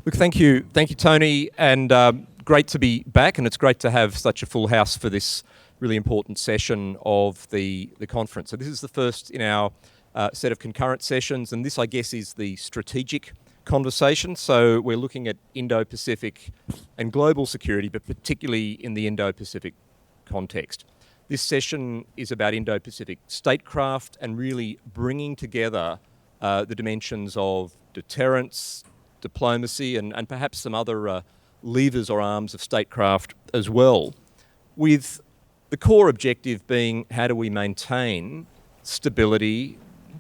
Look, thank you, Tony, and great to be back, and it's great to have such a full house for this really important session of the conference. So this is the first in our set of concurrent sessions, and this, I guess, is the strategic conversation. So we're looking at Indo-Pacific and global security, but particularly in the Indo-Pacific context. This session is about Indo-Pacific statecraft and really bringing together the dimensions of deterrence, diplomacy, and perhaps some other levers or arms of statecraft as well, with the core objective being how do we maintain stability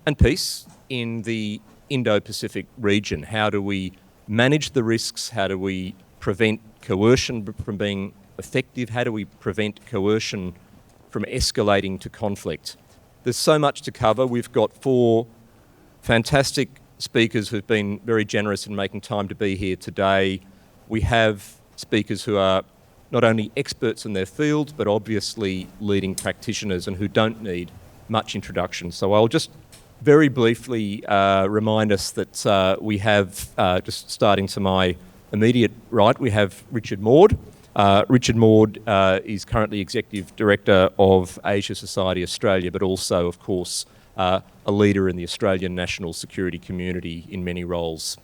and peace in the Indo-Pacific region? How do we manage the risks? How do we prevent coercion from being effective? How do we prevent coercion from escalating to conflict? There's so much to cover. We've got 4 fantastic speakers who've been very generous in making time to be here today. We have speakers who are not only experts in their fields, but obviously leading practitioners and who don't need much introduction. So I'll just very briefly remind us that we have, just starting to my immediate right, we have Richard Maude. Richard Maude is currently Executive Director of Asia Society Australia, but also, of course, a leader in the Australian national security community in many roles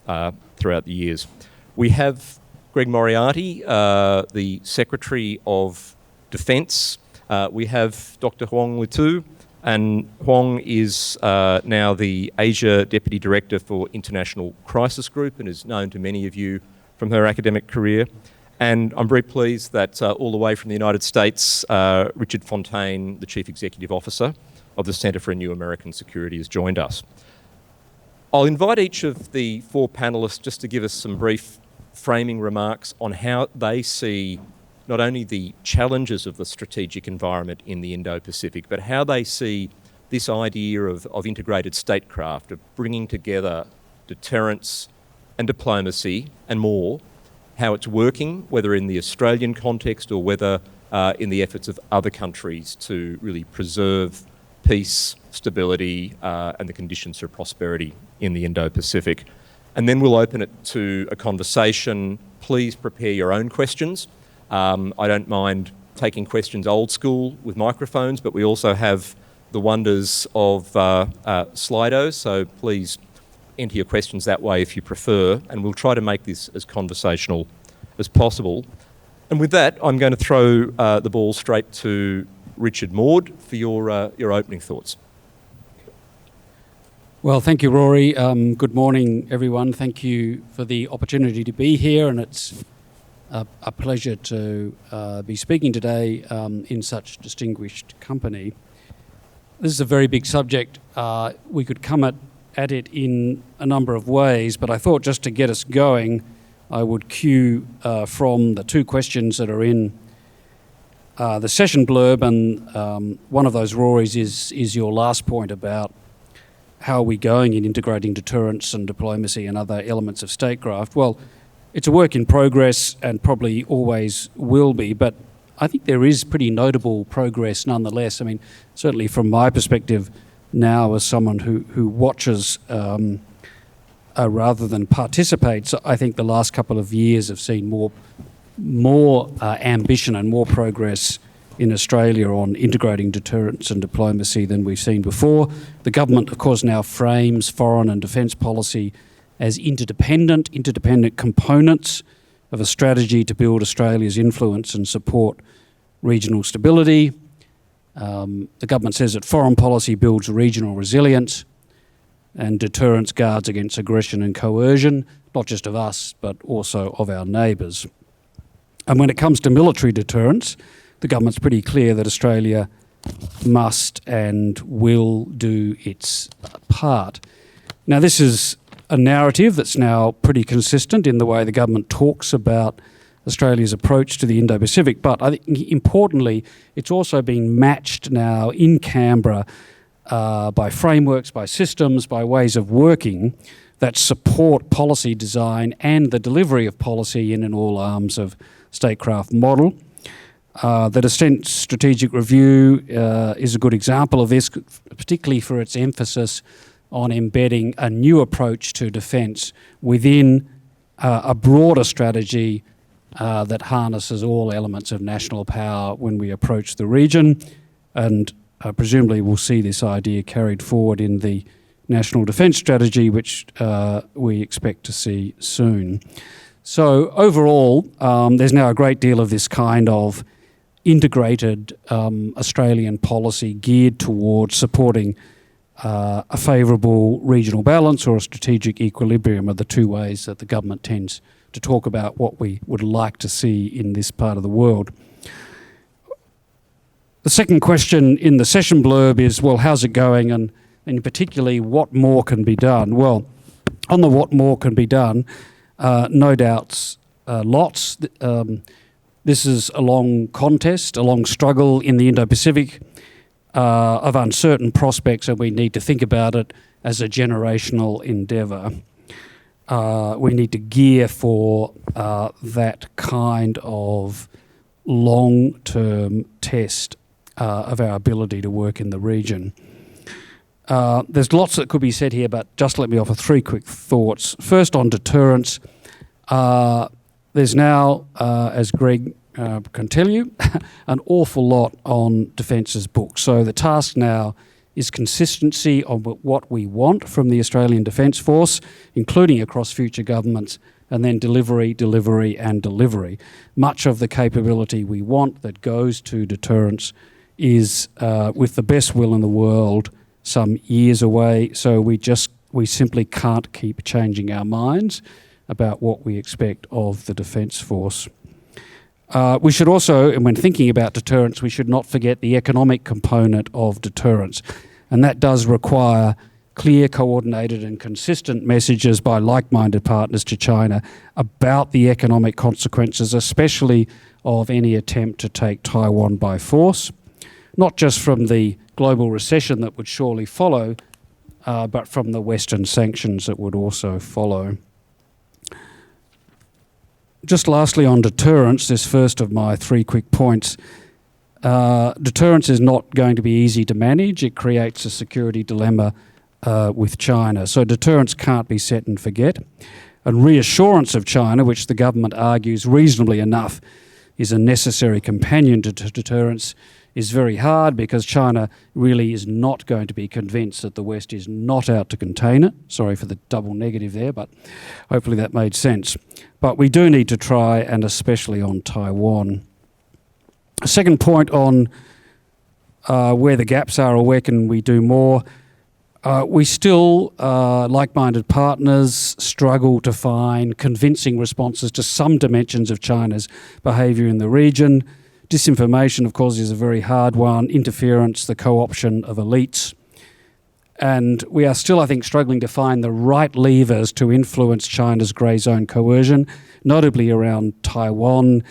throughout the years. We have Greg Moriarty, the Secretary of Defence. We have Dr. Huong Le Thu, and Huong is now the Asia Deputy Director for International Crisis Group and is known to many of you from her academic career. And I'm very pleased that all the way from the United States, Richard Fontaine, the Chief Executive Officer of the Centre for a New American Security, has joined us. I'll invite each of the 4 panellists just to give us some brief framing remarks on how they see not only the challenges of the strategic environment in the Indo-Pacific, but how they see this idea of integrated statecraft, of bringing together deterrence and diplomacy and more, how it's working, whether in the Australian context or whether in the efforts of other countries to really preserve peace, stability, and the conditions for prosperity in the Indo-Pacific. And then we'll open it to a conversation. Please prepare your own questions. I don't mind taking questions old school with microphones, but we also have the wonders of Slido, so please enter your questions that way if you prefer, and we'll try to make this as conversational as possible. And with that, I'm going to throw the ball straight to Richard Maude for your opening thoughts. Well, thank you, Rory. Good morning, everyone. Thank you for the opportunity to be here, and it's a pleasure to be speaking today in such distinguished company. This is a very big subject. We could come at it in a number of ways, but I thought just to get us going, I would cue from the 2 questions that are in the session blurb, and one of those, Rory's, is your last point about how are we going in integrating deterrence and diplomacy and other elements of statecraft. Well, it's a work in progress and probably always will be, but I think there is pretty notable progress nonetheless. I mean, certainly from my perspective now as someone who watches rather than participates, I think the last couple of years have seen more ambition and more progress in Australia on integrating deterrence and diplomacy than we've seen before. The government, of course, now frames foreign and defence policy as interdependent components of a strategy to build Australia's influence and support regional stability. The government says that foreign policy builds regional resilience and deterrence guards against aggression and coercion, not just of us, but also of our neighbours. And when it comes to military deterrence, the government's pretty clear that Australia must and will do its part. Now, this is a narrative that's now pretty consistent in the way the government talks about Australia's approach to the Indo-Pacific, but I think importantly, it's also being matched now in Canberra by frameworks, by systems, by ways of working that support policy design and the delivery of policy in an all arms of statecraft model. The Deterrence Strategic Review is a good example of this, particularly for its emphasis on embedding a new approach to defence within a broader strategy that harnesses all elements of national power when we approach the region, and presumably we'll see this idea carried forward in the National Defence Strategy, which we expect to see soon. So overall, there's now a great deal of this kind of integrated Australian policy geared towards supporting a favourable regional balance or a strategic equilibrium are the two ways that the government tends to talk about what we would like to see in this part of the world. The second question in the session blurb is, well, how's it going, and particularly what more can be done? Well, on the what more can be done, no doubts, lots. This is a long contest, a long struggle in the Indo-Pacific of uncertain prospects, and we need to think about it as a generational endeavour. We need to gear for that kind of long-term test of our ability to work in the region. There's lots that could be said here, but just let me offer three quick thoughts. First, on deterrence. There's now, as Greg can tell you, an awful lot on Defence's book. So the task now is consistency on what we want from the Australian Defence Force, including across future governments, and then delivery, and delivery. Much of the capability we want that goes to deterrence is, with the best will in the world, some years away. So we simply can't keep changing our minds about what we expect of the Defence Force. We should also, and when thinking about deterrence, we should not forget the economic component of deterrence. And that does require clear, coordinated and consistent messages by like-minded partners to China about the economic consequences, especially of any attempt to take Taiwan by force, not just from the global recession that would surely follow, but from the Western sanctions that would also follow. Just lastly on deterrence, this first of my three quick points. Deterrence is not going to be easy to manage. It creates a security dilemma with China. So deterrence can't be set and forget. And reassurance of China, which the government argues reasonably enough is a necessary companion to deterrence, is very hard because China really is not going to be convinced that the West is not out to contain it. Sorry for the double negative there, but hopefully that made sense. But we do need to try, and especially on Taiwan. A second point on where the gaps are or where can we do more. We still, like-minded partners, struggle to find convincing responses to some dimensions of China's behaviour in the region. Disinformation, of course, is a very hard one. Interference, the co-option of elites. And we are still, I think, struggling to find the right levers to influence China's grey zone coercion, notably around Taiwan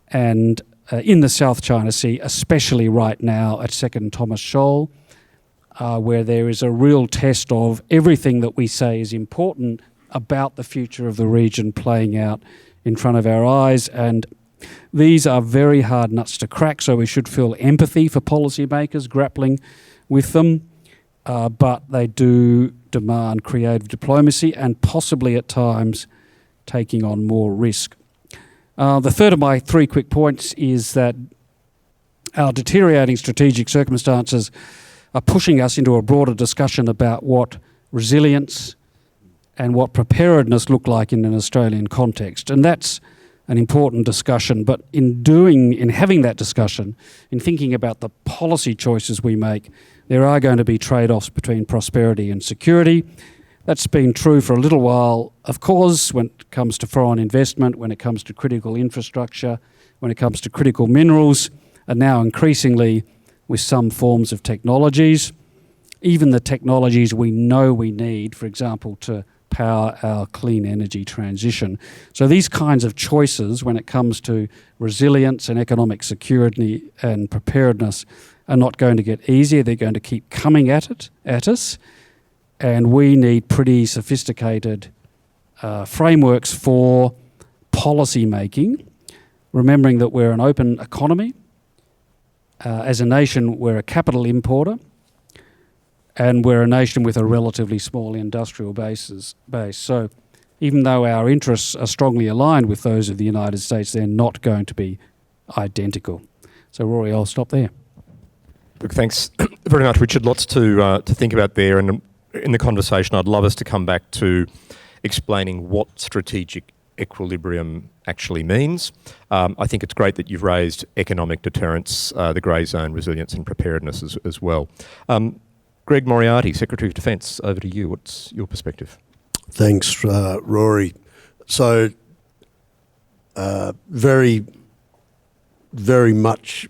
and in the South China Sea, especially right now at 2nd Thomas Shoal, where there is a real test of everything that we say is important about the future of the region playing out in front of our eyes. And these are very hard nuts to crack, so we should feel empathy for policymakers grappling with them, but they do demand creative diplomacy and possibly at times taking on more risk. The third of my three quick points is that our deteriorating strategic circumstances are pushing us into a broader discussion about what resilience and what preparedness look like in an Australian context. And that's an important discussion, but in having that discussion, in thinking about the policy choices we make, there are going to be trade-offs between prosperity and security. That's been true for a little while, of course, when it comes to foreign investment, when it comes to critical infrastructure, when it comes to critical minerals, and now increasingly with some forms of technologies, even the technologies we know we need, for example, to power our clean energy transition. So these kinds of choices when it comes to resilience and economic security and preparedness are not going to get easier. They're going to keep coming at us, and we need pretty sophisticated frameworks for policy making, remembering that we're an open economy. As a nation, we're a capital importer, and we're a nation with a relatively small industrial base. So even though our interests are strongly aligned with those of the United States, they're not going to be identical. So, Rory, I'll stop there. Look, thanks very much, Richard. Lots to think about there. And in the conversation, I'd love us to come back to explaining what strategic equilibrium actually means. I think it's great that you've raised economic deterrence, the grey zone, resilience and preparedness as well. Greg Moriarty, Secretary of Defence, over to you. What's your perspective? Thanks, Rory. So, very, very much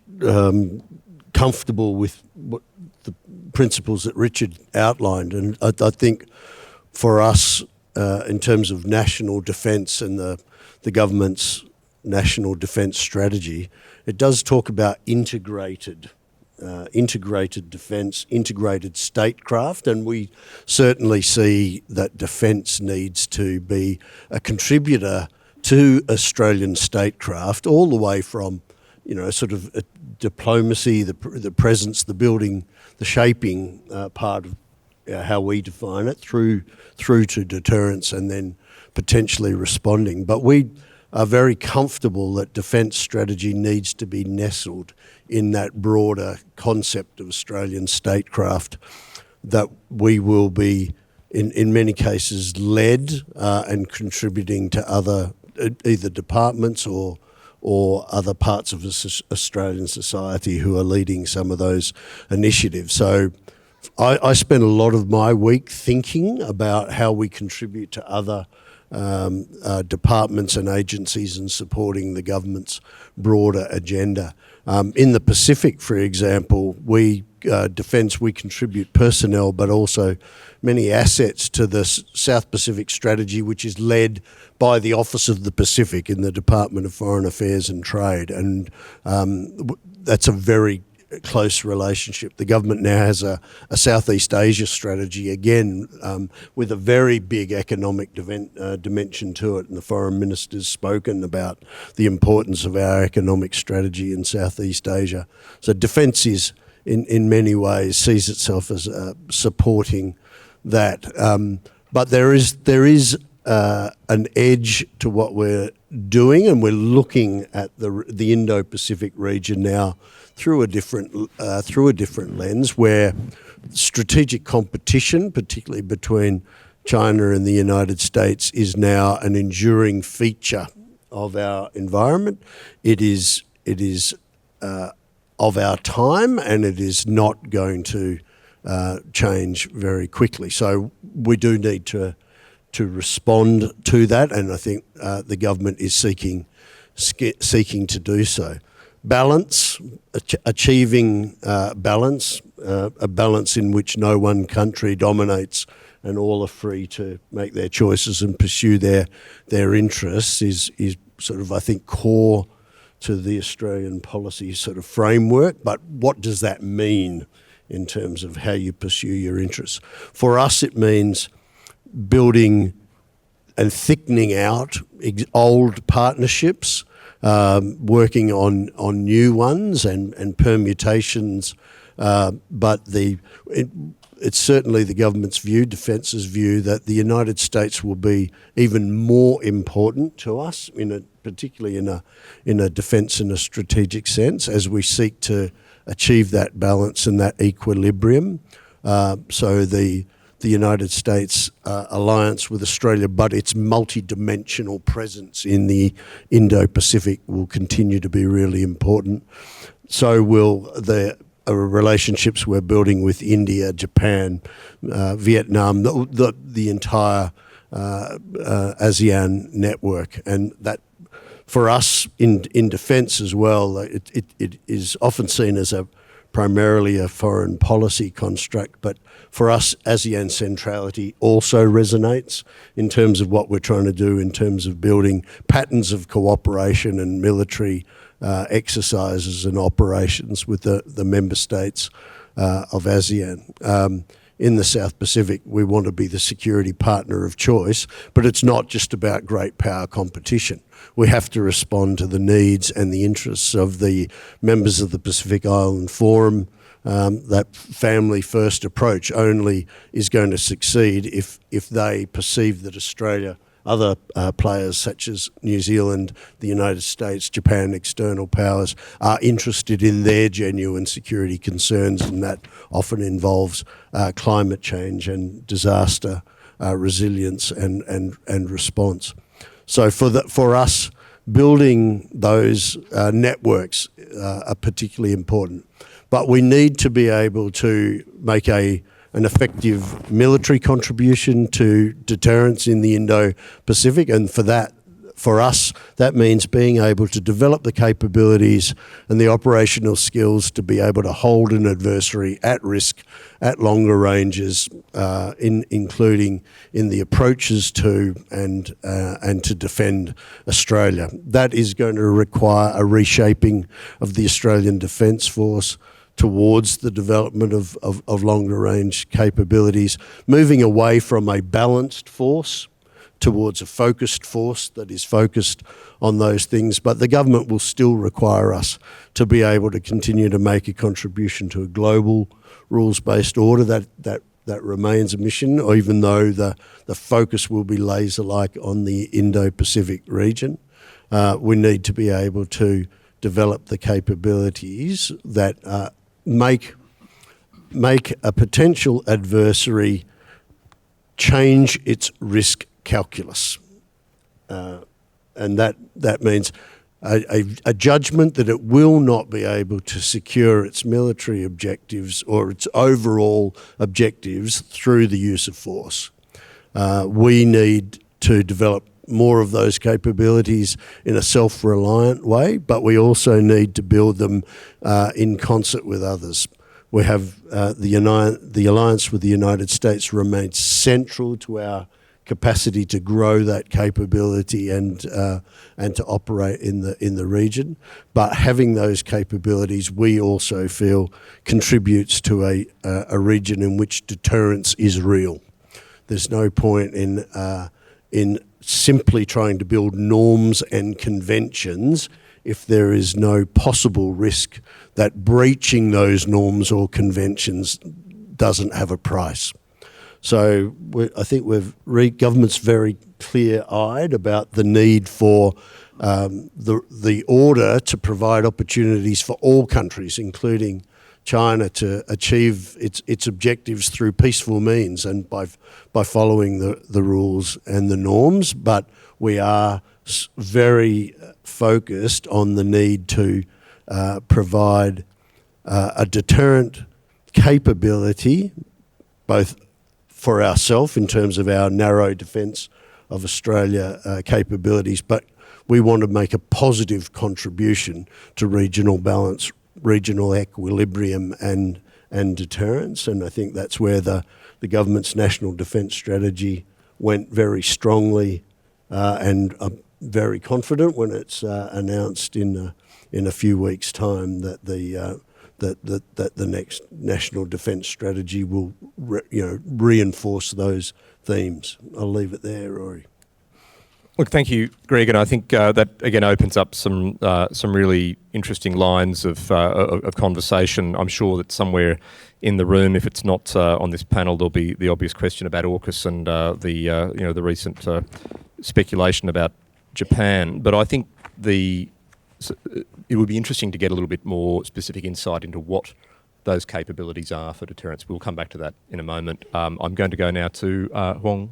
comfortable with what the principles that Richard outlined. And I think for us, in terms of national defence and the government's national defence strategy, it does talk about integrated defence, integrated statecraft, and we certainly see that defence needs to be a contributor to Australian statecraft, all the way from, sort of diplomacy, the presence, the building, the shaping part of how we define it, through to deterrence and then potentially responding. But we are very comfortable that defence strategy needs to be nestled in that broader concept of Australian statecraft, that we will be, in many cases, led and contributing to other either departments or other parts of Australian society who are leading some of those initiatives. So I spend a lot of my week thinking about how we contribute to other departments and agencies and supporting the government's broader agenda. In the Pacific, for example, we contribute personnel, but also many assets to the South Pacific strategy, which is led by the Office of the Pacific in the Department of Foreign Affairs and Trade. And that's a very close relationship. The government now has a Southeast Asia strategy, again, with a very big economic dimension to it, and the Foreign Minister's spoken about the importance of our economic strategy in Southeast Asia. So defence is, in many ways, sees itself as supporting that. But there is an edge to what we're doing, and we're looking at the Indo-Pacific region now through a different lens, where strategic competition, particularly between China and the United States, is now an enduring feature of our environment. It is of our time, and it is not going to change very quickly. So we do need to respond to that, and I think the government is seeking to do so. Balance, achieving balance, a balance in which no one country dominates and all are free to make their choices and pursue their interests is sort of, I think, core to the Australian policy sort of framework. But what does that mean in terms of how you pursue your interests? For us, it means building and thickening out old partnerships, working on new ones and permutations, but it's certainly the government's view, Defence's view, that the United States will be even more important to us, particularly in a defence and a strategic sense, as we seek to achieve that balance and that equilibrium. So the United States alliance with Australia, but its multi-dimensional presence in the Indo-Pacific will continue to be really important. So will the relationships we're building with India, Japan, Vietnam, the entire ASEAN network. And that, for us in defence as well, it is often seen as primarily a foreign policy construct, but for us, ASEAN centrality also resonates in terms of what we're trying to do in terms of building patterns of cooperation and military exercises and operations with the member states of ASEAN. In the South Pacific, we want to be the security partner of choice, but it's not just about great power competition. We have to respond to the needs and the interests of the members of the Pacific Island Forum. That family-first approach only is going to succeed if they perceive that Australia other players such as New Zealand, the United States, Japan, external powers are interested in their genuine security concerns, and that often involves climate change and disaster resilience and response. So for us, building those networks are particularly important. But we need to be able to make an effective military contribution to deterrence in the Indo-Pacific, and for us, that means being able to develop the capabilities and the operational skills to be able to hold an adversary at risk at longer ranges, including in the approaches to and to defend Australia. That is going to require a reshaping of the Australian Defence Force towards the development of longer range capabilities, moving away from a balanced force towards a focused force that is focused on those things. But the government will still require us to be able to continue to make a contribution to a global rules-based order. That remains a mission, even though the focus will be laser-like on the Indo-Pacific region. We need to be able to develop the capabilities that make a potential adversary change its risk calculus. And that means a judgment that it will not be able to secure its military objectives or its overall objectives through the use of force. We need to develop more of those capabilities in a self-reliant way, but we also need to build them in concert with others. We have the alliance with the United States remains central to our capacity to grow that capability and to operate in the region. But having those capabilities, we also feel, contributes to a region in which deterrence is real. There's no point in simply trying to build norms and conventions if there is no possible risk that breaching those norms or conventions doesn't have a price. So I think government's very clear-eyed about the need for the order to provide opportunities for all countries, including China, to achieve its objectives through peaceful means and by following the rules and the norms. But we are very focused on the need to provide a deterrent capability, both for ourselves in terms of our narrow defence of Australia capabilities, but we want to make a positive contribution to regional balance, regional equilibrium and deterrence. And I think that's where the government's national defence strategy went very strongly, and I'm very confident when it's announced in a few weeks' time that the next national defence strategy will reinforce those themes. I'll leave it there, Rory. Look, thank you, Greg, and I think that again opens up some really interesting lines of conversation. I'm sure that somewhere in the room, if it's not on this panel, there'll be the obvious question about AUKUS and the recent speculation about Japan. But I think it would be interesting to get a little bit more specific insight into what those capabilities are for deterrence. We'll come back to that in a moment. I'm going to go now to Huong.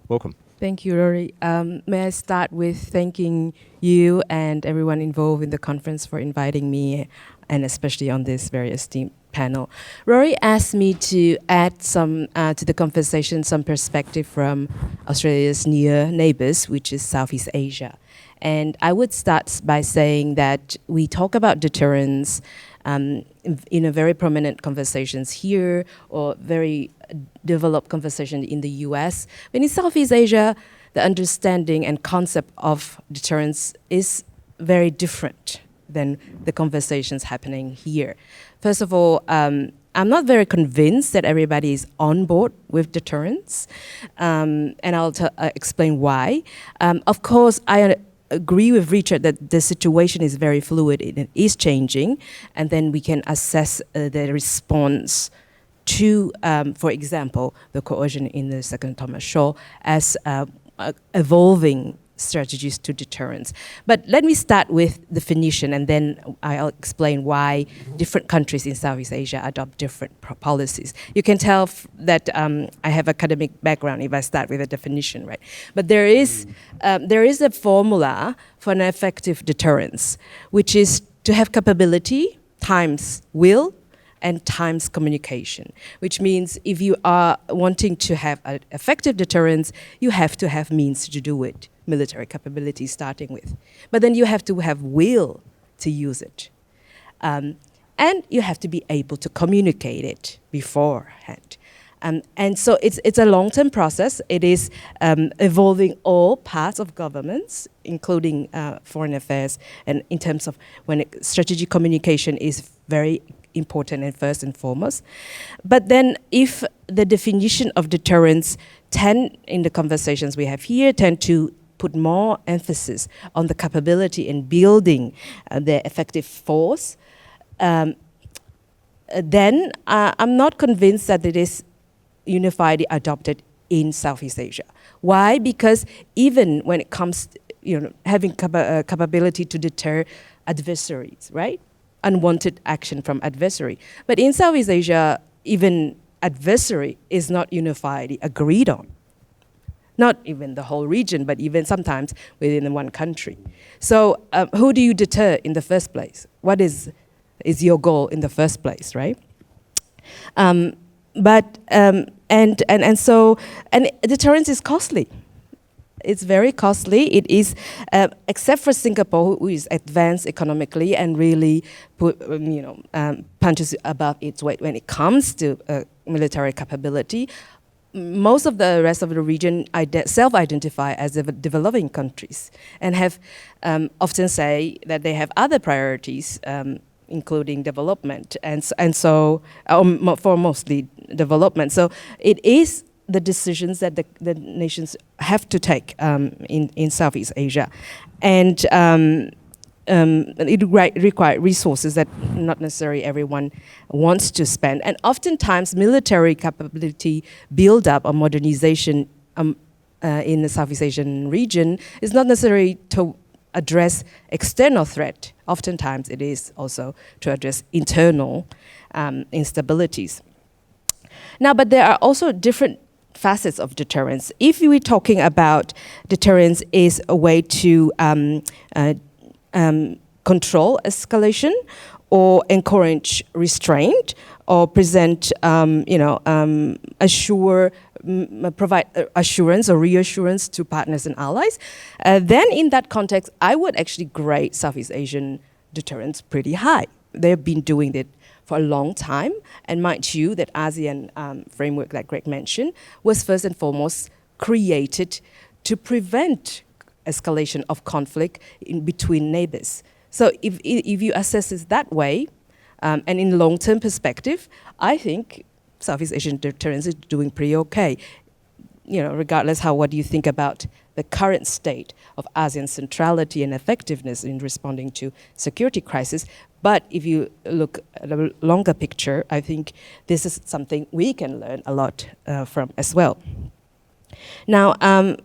Welcome. Thank you, Rory. May I start with thanking you and everyone involved in the conference for inviting me, and especially on this very esteemed panel. Rory asked me to add some to the conversation, some perspective from Australia's near neighbours, which is Southeast Asia. And I would start by saying that we talk about deterrence in a very prominent conversations here, or very developed conversation in the US. But in Southeast Asia, the understanding and concept of deterrence is very different than the conversations happening here. First of all, I'm not very convinced that everybody is on board with deterrence, and I'll explain why. Of course, I agree with Richard that the situation is very fluid, it is changing, and then we can assess the response to, for example, the coercion in the Second Thomas Shoal as evolving strategies to deterrence. But let me start with definition, and then I'll explain why different countries in Southeast Asia adopt different policies. You can tell that I have academic background if I start with a definition, right? But there is a formula for an effective deterrence, which is to have capability times will and times communication, which means if you are wanting to have an effective deterrence, you have to have means to do it, military capability starting with. But then you have to have will to use it. And you have to be able to communicate it beforehand. And so it's a long-term process. It is evolving all parts of governments, including foreign affairs, and in terms of strategic communication is very important and first and foremost. But then if the definition of deterrence in the conversations we have here, tend to put more emphasis on the capability in building the effective force, then I'm not convinced that it is unifiedly adopted in Southeast Asia. Why? Because even when it comes to having capability to deter adversaries, right? Unwanted action from adversary. But in Southeast Asia, even adversary is not unifiedly agreed on. Not even the whole region, but even sometimes within one country. So who do you deter in the first place? What is your goal in the first place, right? So deterrence is costly. It's very costly. It is, except for Singapore, who is advanced economically and really punches above its weight when it comes to military capability. Most of the rest of the region self-identify as developing countries and have often say that they have other priorities, including development, and so for mostly development. So it is the decisions that the nations have to take in Southeast Asia. And it requires resources that not necessarily everyone wants to spend. And oftentimes military capability build-up or modernization in the Southeast Asian region is not necessarily to address external threat. Oftentimes it is also to address internal instabilities. Now, but there are also different facets of deterrence. If we're talking about deterrence is a way to control escalation or encourage restraint or present, provide assurance or reassurance to partners and allies, then in that context, I would actually grade Southeast Asian deterrence pretty high. They've been doing it for a long time, and mind you that ASEAN framework that Greg mentioned was first and foremost created to prevent escalation of conflict in between neighbors. So if you assess it that way, and in long-term perspective, I think Southeast Asian deterrence is doing pretty okay. Regardless what do you think about the current state of ASEAN centrality and effectiveness in responding to security crisis. But if you look at a longer picture, I think this is something we can learn a lot from as well. Now, and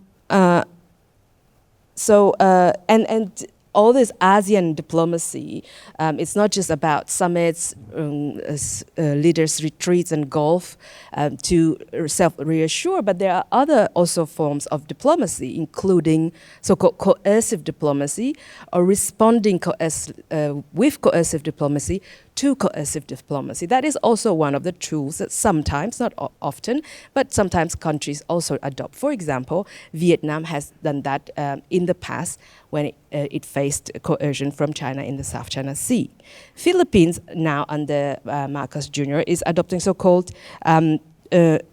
all this ASEAN diplomacy, it's not just about summits, leaders' retreats and golf to self-reassure, but there are other also forms of diplomacy, including so-called coercive diplomacy or responding with coercive diplomacy to coercive diplomacy. That is also one of the tools that sometimes, not often, but sometimes countries also adopt. For example, Vietnam has done that in the past when it faced coercion from China in the South China Sea. Philippines, now under Marcos Jr., is adopting so-called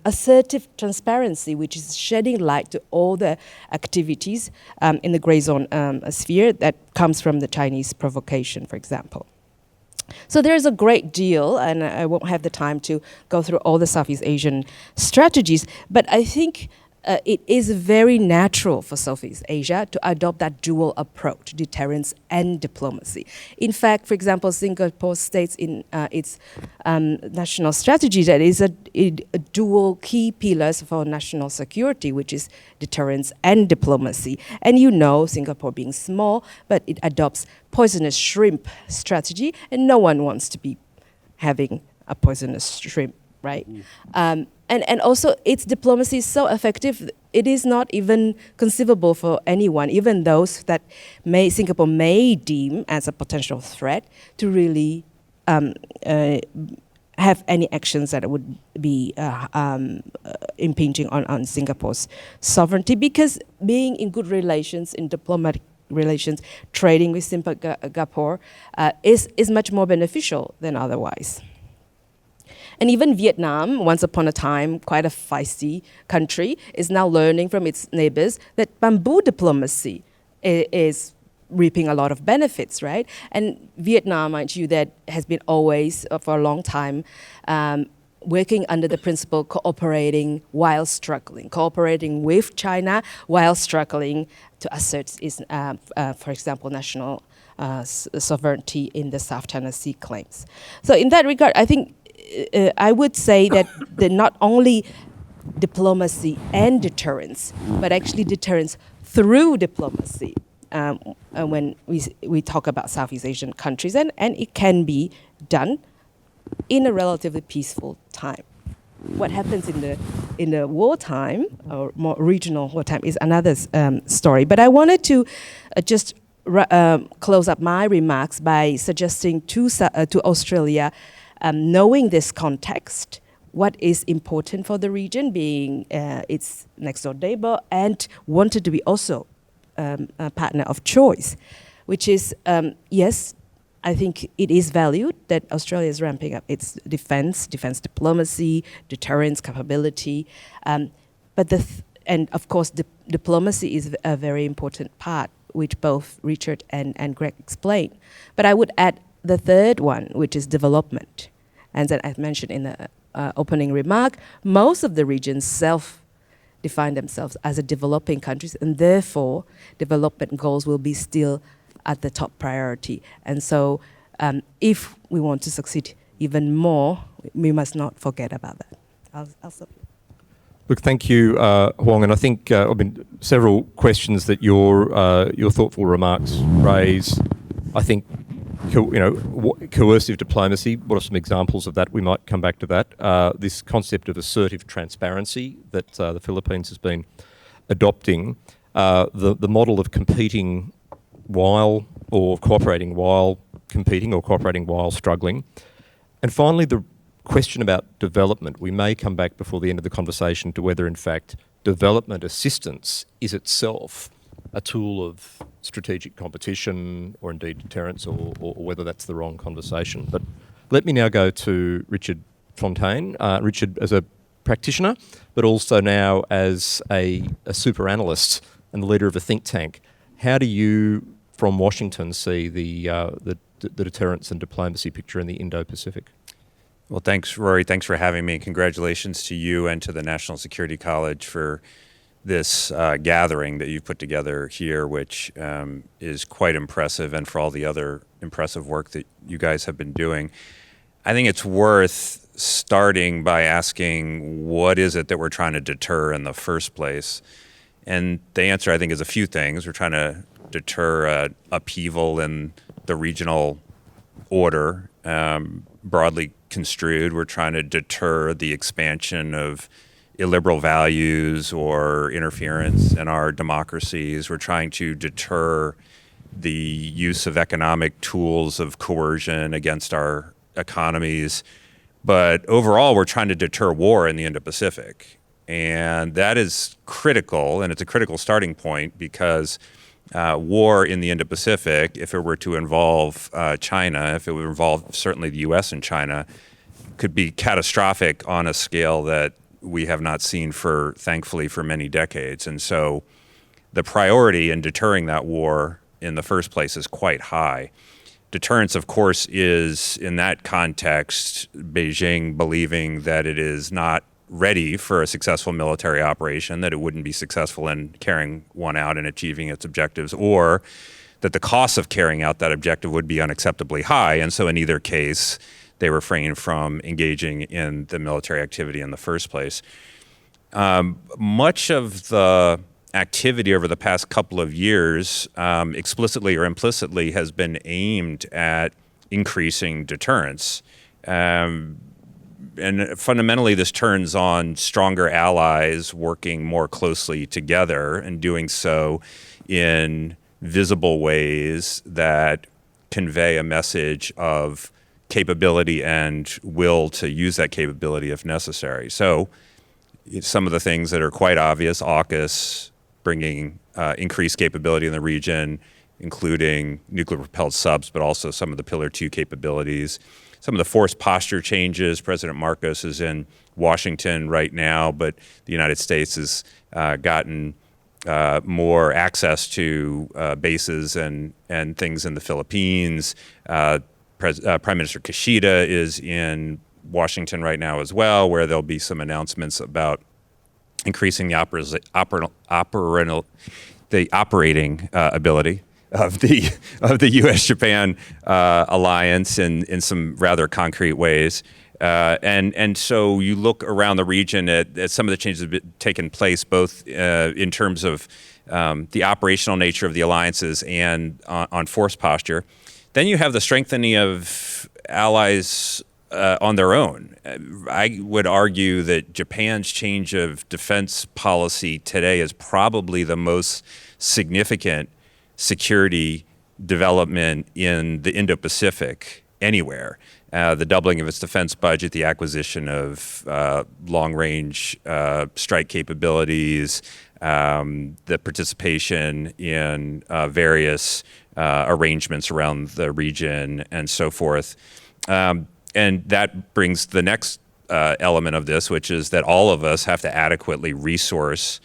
assertive transparency, which is shedding light to all the activities in the gray zone sphere that comes from the Chinese provocation, for example. So there's a great deal, and I won't have the time to go through all the Southeast Asian strategies, but I think it is very natural for Southeast Asia to adopt that dual approach, deterrence and diplomacy. In fact, for example, Singapore states in its national strategy that is a dual key pillars for national security, which is deterrence and diplomacy. And you know, Singapore being small, but it adopts poisonous shrimp strategy, and no one wants to be having a poisonous shrimp, right? And also its diplomacy is so effective, it is not even conceivable for anyone, even those that Singapore may deem as a potential threat, to really have any actions that would be impinging on Singapore's sovereignty, because being in good relations, in diplomatic relations, trading with Singapore is much more beneficial than otherwise. And even Vietnam, once upon a time quite a feisty country, is now learning from its neighbors that bamboo diplomacy is reaping a lot of benefits, right? And Vietnam, mind you, that has been always, for a long time, working under the principle cooperating while struggling, cooperating with China while struggling to assert its, for example, national sovereignty in the South China Sea claims. So in that regard, I think I would say that not only diplomacy and deterrence, but actually deterrence through diplomacy when we talk about Southeast Asian countries, and it can be done in a relatively peaceful time. What happens in the wartime, or more regional wartime, is another story. But I wanted to just close up my remarks by suggesting to Australia, knowing this context, what is important for the region, being its next door neighbor, and wanted to be also a partner of choice, which is, yes, I think it is valued that Australia is ramping up its defense diplomacy, deterrence capability, but and of course diplomacy is a very important part, which both Richard and Greg explained. But I would add the third one, which is development. And that I mentioned in the opening remark, most of the regions self-define themselves as a developing countries, and therefore development goals will be still at the top priority. And so if we want to succeed even more, we must not forget about that. I'll stop. Look, thank you, Huong, and I think several questions that your thoughtful remarks raise. I think, coercive diplomacy, what are some examples of that? We might come back to that. This concept of assertive transparency that the Philippines has been adopting, the model of competing while, or cooperating while competing, or cooperating while struggling. And finally, the question about development. We may come back before the end of the conversation to whether, in fact, development assistance is itself a tool of strategic competition, or indeed deterrence, or whether that's the wrong conversation. But let me now go to Richard Fontaine. Richard, as a practitioner, but also now as a super analyst and the leader of a think tank, how do you, from Washington, see the deterrence and diplomacy picture in the Indo-Pacific? Well, thanks, Rory. Thanks for having me. Congratulations to you and to the National Security College for this gathering that you've put together here, which is quite impressive, and for all the other impressive work that you guys have been doing. I think it's worth starting by asking, what is it that we're trying to deter in the first place? And the answer, I think, is a few things. We're trying to deter upheaval in the regional order, broadly construed. We're trying to deter the expansion of illiberal values or interference in our democracies. We're trying to deter the use of economic tools of coercion against our economies. But overall, we're trying to deter war in the Indo-Pacific. And that is critical, and it's a critical starting point, because war in the Indo-Pacific, if it were to involve China, if it would involve certainly the U.S. and China, could be catastrophic on a scale that we have not seen, thankfully, for many decades. And so the priority in deterring that war in the first place is quite high. Deterrence, of course, is, in that context, Beijing believing that it is not ready for a successful military operation, that it wouldn't be successful in carrying one out and achieving its objectives, or that the cost of carrying out that objective would be unacceptably high. And so in either case, they refrained from engaging in the military activity in the first place. Much of the activity over the past couple of years, explicitly or implicitly, has been aimed at increasing deterrence. And fundamentally, this turns on stronger allies working more closely together and doing so in visible ways that convey a message of capability and will to use that capability if necessary. So some of the things that are quite obvious: AUKUS, bringing increased capability in the region, including nuclear-propelled subs, but also some of the Pillar 2 capabilities. Some of the force posture changes. President Marcos is in Washington right now, but the United States has gotten more access to bases and things in the Philippines. Prime Minister Kishida is in Washington right now as well, where there'll be some announcements about increasing the operating ability of the U.S.-Japan alliance in some rather concrete ways. And so you look around the region at some of the changes that have taken place, both in terms of the operational nature of the alliances and on force posture. Then you have the strengthening of allies on their own. I would argue that Japan's change of defense policy today is probably the most significant security development in the Indo-Pacific anywhere. The doubling of its defense budget, the acquisition of long-range strike capabilities, the participation in various arrangements around the region, and so forth. And that brings the next element of this, which is that all of us have to adequately resource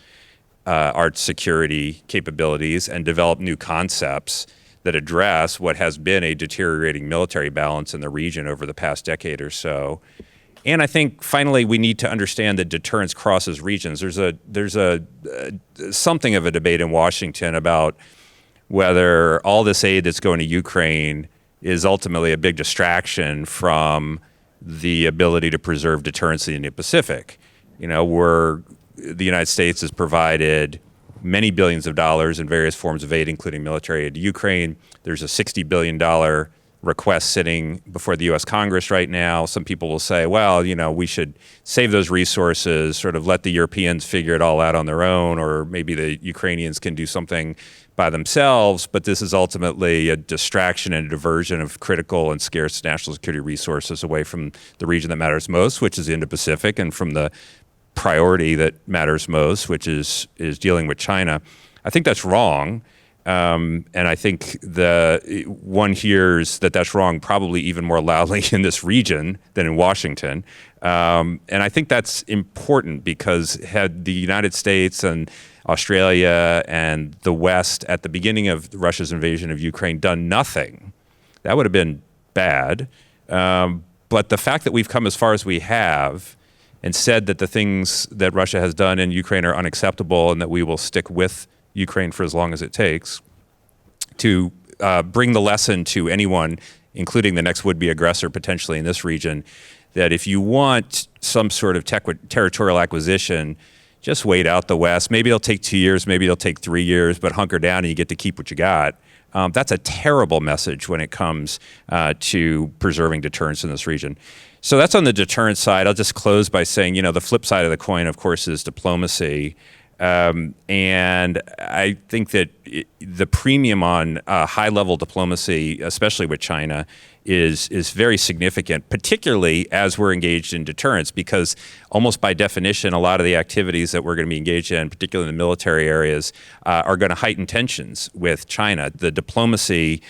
our security capabilities and develop new concepts that address what has been a deteriorating military balance in the region over the past decade or so. And I think finally we need to understand that deterrence crosses regions. There's something of a debate in Washington about whether all this aid that's going to Ukraine is ultimately a big distraction from the ability to preserve deterrence in the Indo-Pacific. You know, the United States has provided many billions of dollars in various forms of aid, including military aid to Ukraine. There's a $60 billion request sitting before the U.S. Congress right now. Some people will say, well, you know, we should save those resources, sort of let the Europeans figure it all out on their own, or maybe the Ukrainians can do something by themselves. But this is ultimately a distraction and a diversion of critical and scarce national security resources away from the region that matters most, which is the Indo-Pacific, and from the priority that matters most, which is dealing with China. I think that's wrong. And I think one hears that that's wrong probably even more loudly in this region than in Washington. And I think that's important, because had the United States and Australia and the West at the beginning of Russia's invasion of Ukraine done nothing, that would have been bad. But the fact that we've come as far as we have and said that the things that Russia has done in Ukraine are unacceptable and that we will stick with Ukraine for as long as it takes, to bring the lesson to anyone, including the next would-be aggressor potentially in this region, that if you want some sort of territorial acquisition, just wait out the West. Maybe it'll take 2 years, maybe it'll take 3 years, but hunker down and you get to keep what you got. That's a terrible message when it comes to preserving deterrence in this region. So that's on the deterrence side. I'll just close by saying, you know, the flip side of the coin, of course, is diplomacy. And I think that the premium on high-level diplomacy, especially with China, is very significant, particularly as we're engaged in deterrence, because almost by definition, a lot of the activities that we're going to be engaged in, particularly in the military areas, are going to heighten tensions with China. The diplomacy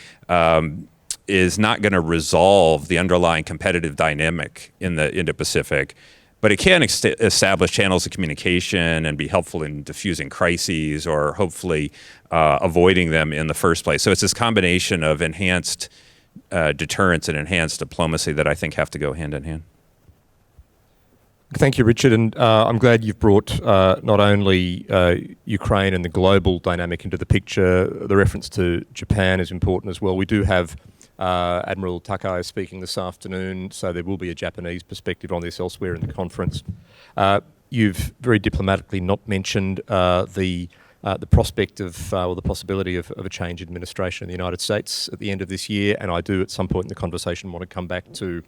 is not going to resolve the underlying competitive dynamic in the Indo-Pacific, but it can establish channels of communication and be helpful in diffusing crises, or hopefully avoiding them in the first place. So it's this combination of enhanced deterrence and enhanced diplomacy that I think have to go hand in hand. Thank you, Richard, and I'm glad you've brought not only Ukraine and the global dynamic into the picture. The reference to Japan is important as well. We do have Admiral Takai speaking this afternoon, so there will be a Japanese perspective on this elsewhere in the conference. You've very diplomatically not mentioned the prospect of or the possibility of a change in administration in the United States at the end of this year, and I do at some point in the conversation want to come back to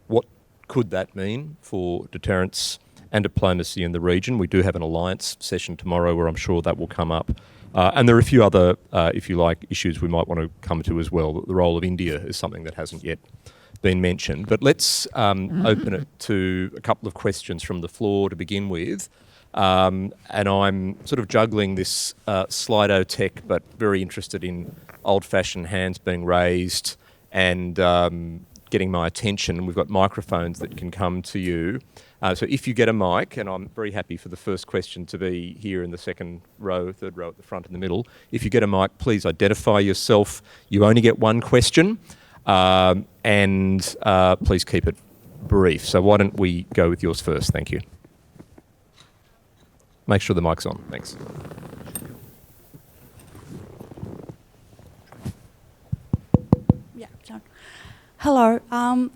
what could that mean for deterrence and diplomacy in the region. We do have an alliance session tomorrow where I'm sure that will come up. And there are a few other, if you like, issues we might want to come to as well. The role of India is something that hasn't yet been mentioned. But let's open it to a couple of questions from the floor to begin with. And I'm sort of juggling this Slido tech, but very interested in old-fashioned hands being raised and getting my attention. We've got microphones that can come to you. So if you get a mic, and I'm very happy for the first question to be here in the second row, third row at the front in the middle. If you get a mic, please identify yourself. You only get one question, and please keep it brief. So why don't we go with yours first? Thank you. Make sure the mic's on. Thanks. Hello.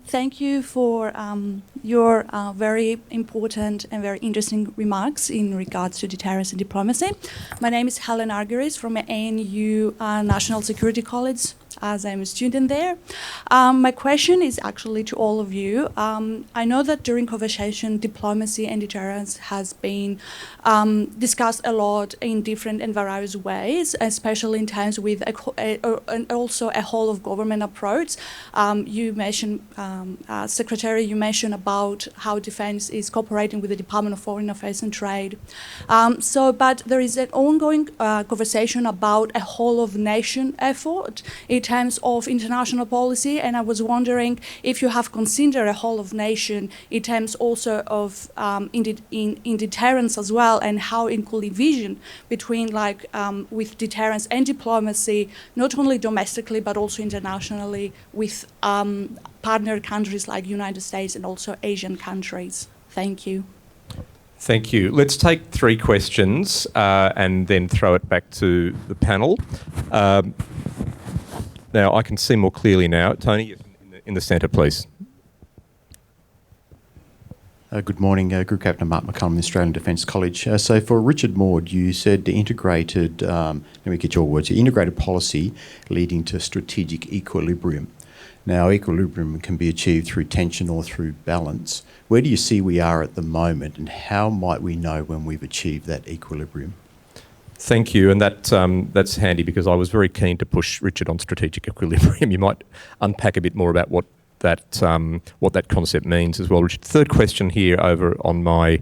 Thank you for your very important and very interesting remarks in regards to deterrence and diplomacy. My name is Helen Argyris from ANU National Security College, as I'm a student there. My question is actually to all of you. I know that during conversation, diplomacy and deterrence has been discussed a lot in different and various ways, especially in times with and also a whole of government approach. You mentioned, Secretary, you mentioned about how defense is cooperating with the Department of Foreign Affairs and Trade. But there is an ongoing conversation about a whole of nation effort in terms of international policy, and I was wondering if you have considered a whole of nation in terms also of in deterrence as well, and how it could envision between with deterrence and diplomacy, not only domestically but also internationally with partner countries like United States and also Asian countries. Thank you. Thank you. Let's take three questions and then throw it back to the panel. Now, I can see more clearly now. Tony, in the centre, please. Good morning, Group Captain Mark McCullum, Australian Defence College. So for Richard Maude, you said the integrated, let me get your words, the integrated policy leading to strategic equilibrium. Now, equilibrium can be achieved through tension or through balance. Where do you see we are at the moment, and how might we know when we've achieved that equilibrium? Thank you, and that's handy because I was very keen to push Richard on strategic equilibrium. You might unpack a bit more about what that concept means as well, Richard. Third question here over on my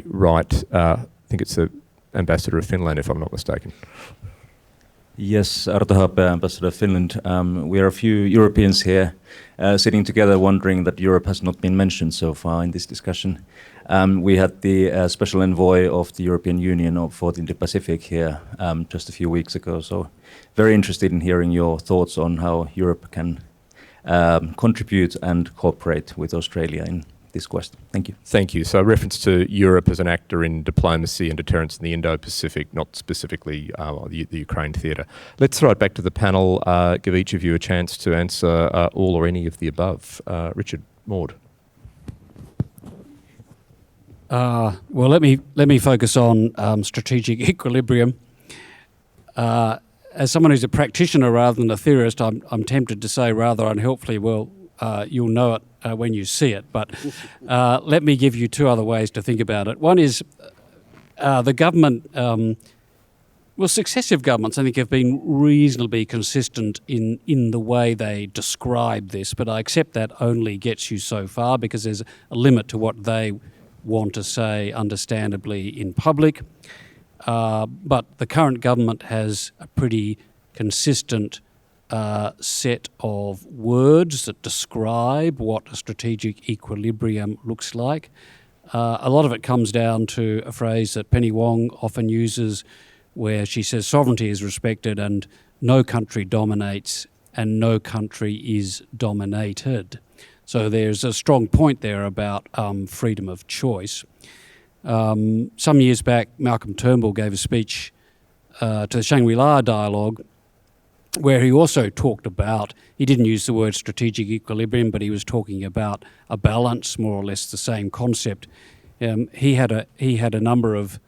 right. I think it's the Ambassador of Finland, if I'm not mistaken. Yes, Arto Haape, Ambassador of Finland. We are a few Europeans here sitting together wondering that Europe has not been mentioned so far in this discussion. We had the special envoy of the European Union for the Indo-Pacific here just a few weeks ago, so very interested in hearing your thoughts on how Europe can contribute and cooperate with Australia in this quest. Thank you. Thank you. So reference to Europe as an actor in diplomacy and deterrence in the Indo-Pacific, not specifically the Ukraine theatre. Let's throw it back to the panel, give each of you a chance to answer all or any of the above. Richard, Maude. Well, let me focus on strategic equilibrium. As someone who's a practitioner rather than a theorist, I'm tempted to say rather unhelpfully, well, you'll know it when you see it. But let me give you two other ways to think about it. One is the government, successive governments, I think, have been reasonably consistent in the way they describe this, but I accept that only gets you so far because there's a limit to what they want to say understandably in public. But the current government has a pretty consistent set of words that describe what a strategic equilibrium looks like. A lot of it comes down to a phrase that Penny Wong often uses where she says sovereignty is respected and no country dominates and no country is dominated. So there's a strong point there about freedom of choice. Some years back, Malcolm Turnbull gave a speech to the Shangri-La dialogue where he also talked about, he didn't use the word strategic equilibrium, but he was talking about a balance, more or less the same concept. He had a number of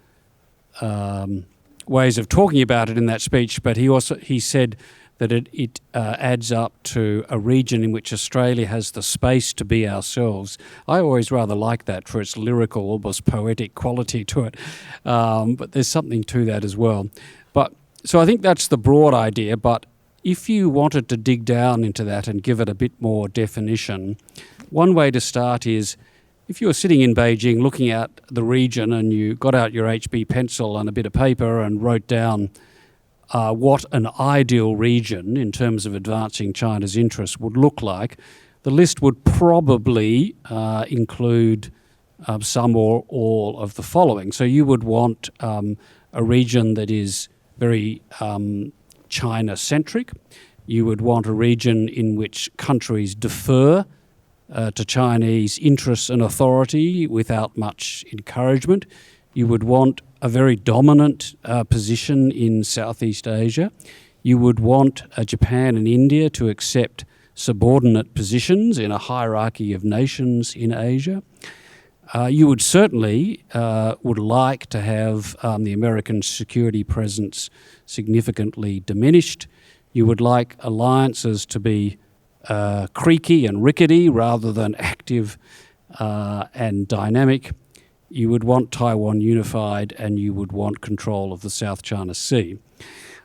ways of talking about it in that speech, but he said that it adds up to a region in which Australia has the space to be ourselves. I always rather like that for its lyrical, almost poetic quality to it, but there's something to that as well. So I think that's the broad idea, but if you wanted to dig down into that and give it a bit more definition, one way to start is, if you were sitting in Beijing looking at the region and you got out your HB pencil and a bit of paper and wrote down what an ideal region in terms of advancing China's interests would look like, the list would probably include some or all of the following. So you would want a region that is very China-centric. You would want a region in which countries defer to Chinese interests and authority without much encouragement. You would want a very dominant position in Southeast Asia. You would want Japan and India to accept subordinate positions in a hierarchy of nations in Asia. You would certainly would like to have the American security presence significantly diminished. You would like alliances to be creaky and rickety rather than active and dynamic. You would want Taiwan unified, and you would want control of the South China Sea.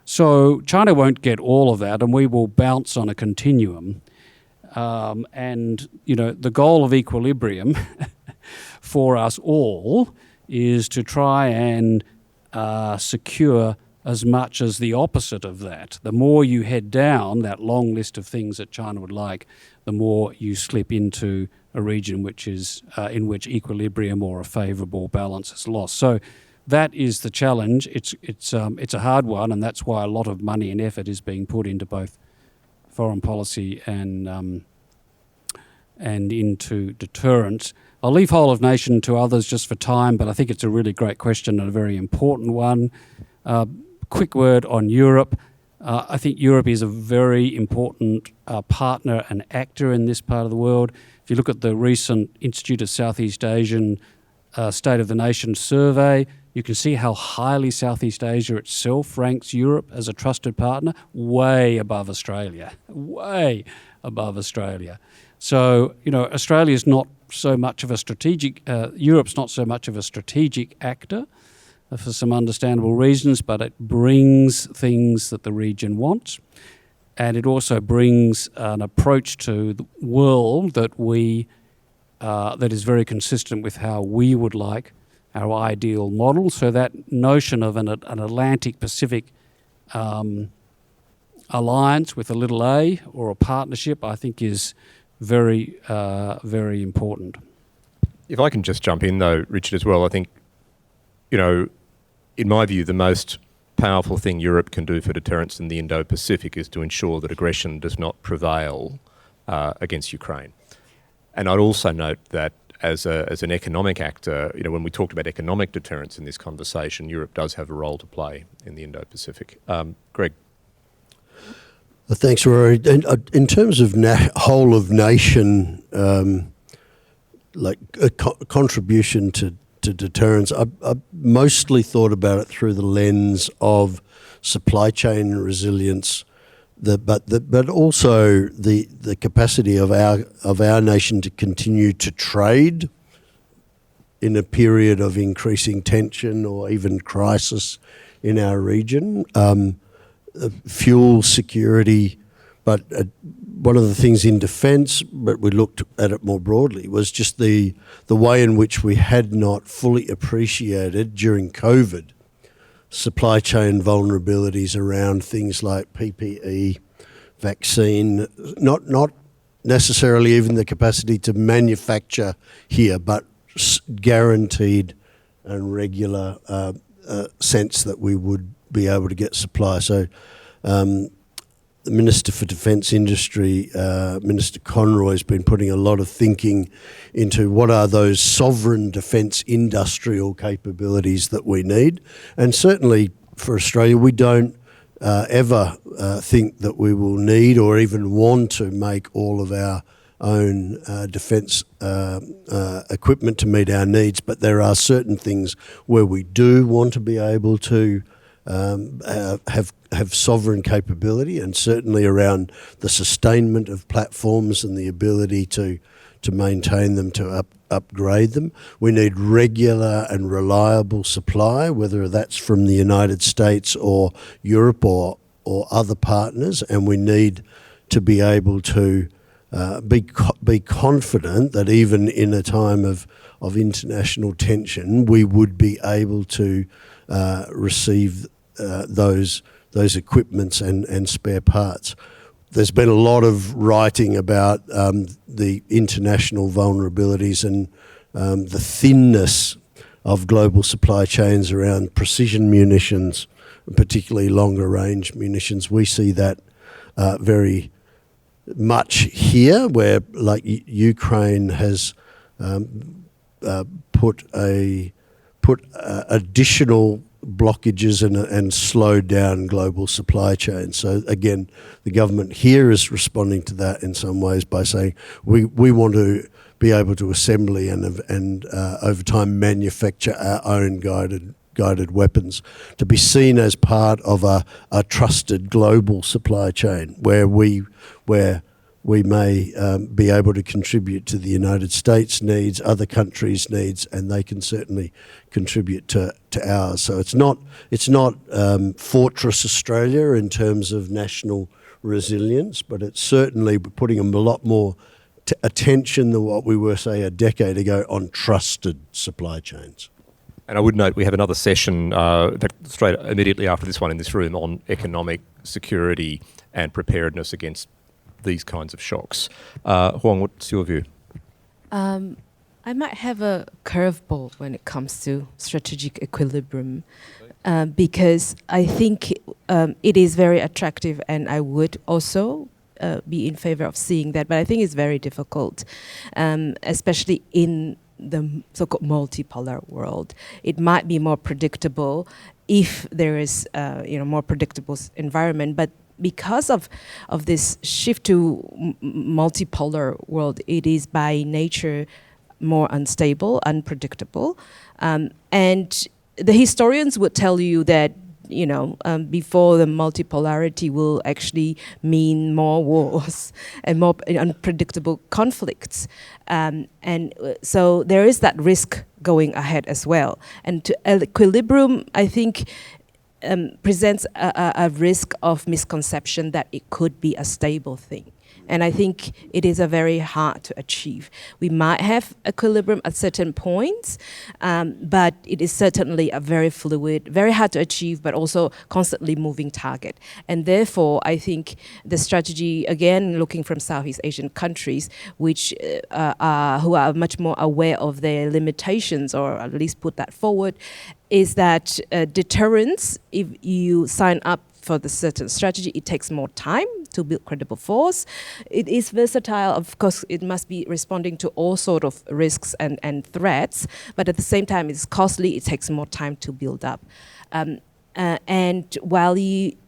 So China won't get all of that, and we will bounce on a continuum. And, you know, the goal of equilibrium for us all is to try and secure as much as the opposite of that. The more you head down that long list of things that China would like, the more you slip into a region which is in which equilibrium or a favourable balance is lost. So that is the challenge. It's a hard one, and that's why a lot of money and effort is being put into both foreign policy and into deterrence. I'll leave whole of nation to others just for time, but I think it's a really great question and a very important one. Quick word on Europe. I think Europe is a very important partner and actor in this part of the world. If you look at the recent Institute of Southeast Asian State of the Nation survey, you can see how highly Southeast Asia itself ranks Europe as a trusted partner, way above Australia, way above Australia. So, you know, Australia's not so much of a strategic, Europe's not so much of a strategic actor for some understandable reasons, but it brings things that the region wants. And it also brings an approach to the world that that is very consistent with how we would like our ideal model. So that notion of an Atlantic-Pacific alliance with a little a, or a partnership, I think is very, very important. If I can just jump in though, Richard, as well, I think, you know, in my view, the most powerful thing Europe can do for deterrence in the Indo-Pacific is to ensure that aggression does not prevail against Ukraine. And I'd also note that as an economic actor, you know, when we talked about economic deterrence in this conversation, Europe does have a role to play in the Indo-Pacific. Greg. Thanks, Rory. In terms of whole of nation, like a contribution to deterrence, I mostly thought about it through the lens of supply chain resilience, but also the capacity of our nation to continue to trade in a period of increasing tension or even crisis in our region. Fuel security, but one of the things in defence, but we looked at it more broadly, was just the way in which we had not fully appreciated during COVID supply chain vulnerabilities around things like PPE, vaccine, not necessarily even the capacity to manufacture here, but guaranteed and regular sense that we would be able to get supply. So the Minister for Defence Industry, Minister Conroy, has been putting a lot of thinking into what are those sovereign defence industrial capabilities that we need. And certainly for Australia, we don't ever think that we will need or even want to make all of our own defence equipment to meet our needs, but there are certain things where we do want to be able to have sovereign capability, and certainly around the sustainment of platforms and the ability to maintain them, to upgrade them. We need regular and reliable supply, whether that's from the United States or Europe or other partners, and we need to be able to be confident that even in a time of international tension, we would be able to receive those equipments and spare parts. There's been a lot of writing about the international vulnerabilities and the thinness of global supply chains around precision munitions, particularly longer range munitions. We see that very much here, where like Ukraine has put additional blockages and slowed down global supply chains. So again, the government here is responding to that in some ways by saying we want to be able to assembly and over time manufacture our own guided weapons, to be seen as part of a trusted global supply chain where we may be able to contribute to the United States' needs, other countries' needs, and they can certainly contribute to ours. So it's not Fortress Australia in terms of national resilience, but it's certainly putting a lot more attention than what we were, say, a decade ago on trusted supply chains. And I would note we have another session straight immediately after this one in this room on economic security and preparedness against these kinds of shocks. Huong, what's your view? I might have a curveball when it comes to strategic equilibrium, because I think it is very attractive, and I would also be in favor of seeing that, but I think it's very difficult, especially in the so-called multipolar world. It might be more predictable if there is more predictable environment, but because of this shift to multipolar world, it is by nature more unstable, unpredictable, and the historians would tell you that before the multipolarity will actually mean more wars and more unpredictable conflicts, and so there is that risk going ahead as well. And to equilibrium, I think, presents a risk of misconception that it could be a stable thing. And I think it is a very hard to achieve. We might have equilibrium at certain points, but it is certainly a very fluid, very hard to achieve, but also constantly moving target. And therefore, I think the strategy, again, looking from Southeast Asian countries, which who are much more aware of their limitations, or at least put that forward, is that deterrence, if you sign up for the certain strategy, it takes more time to build credible force. It is versatile, of course. It must be responding to all sort of risks and threats, but at the same time, it's costly. It takes more time to build up. And while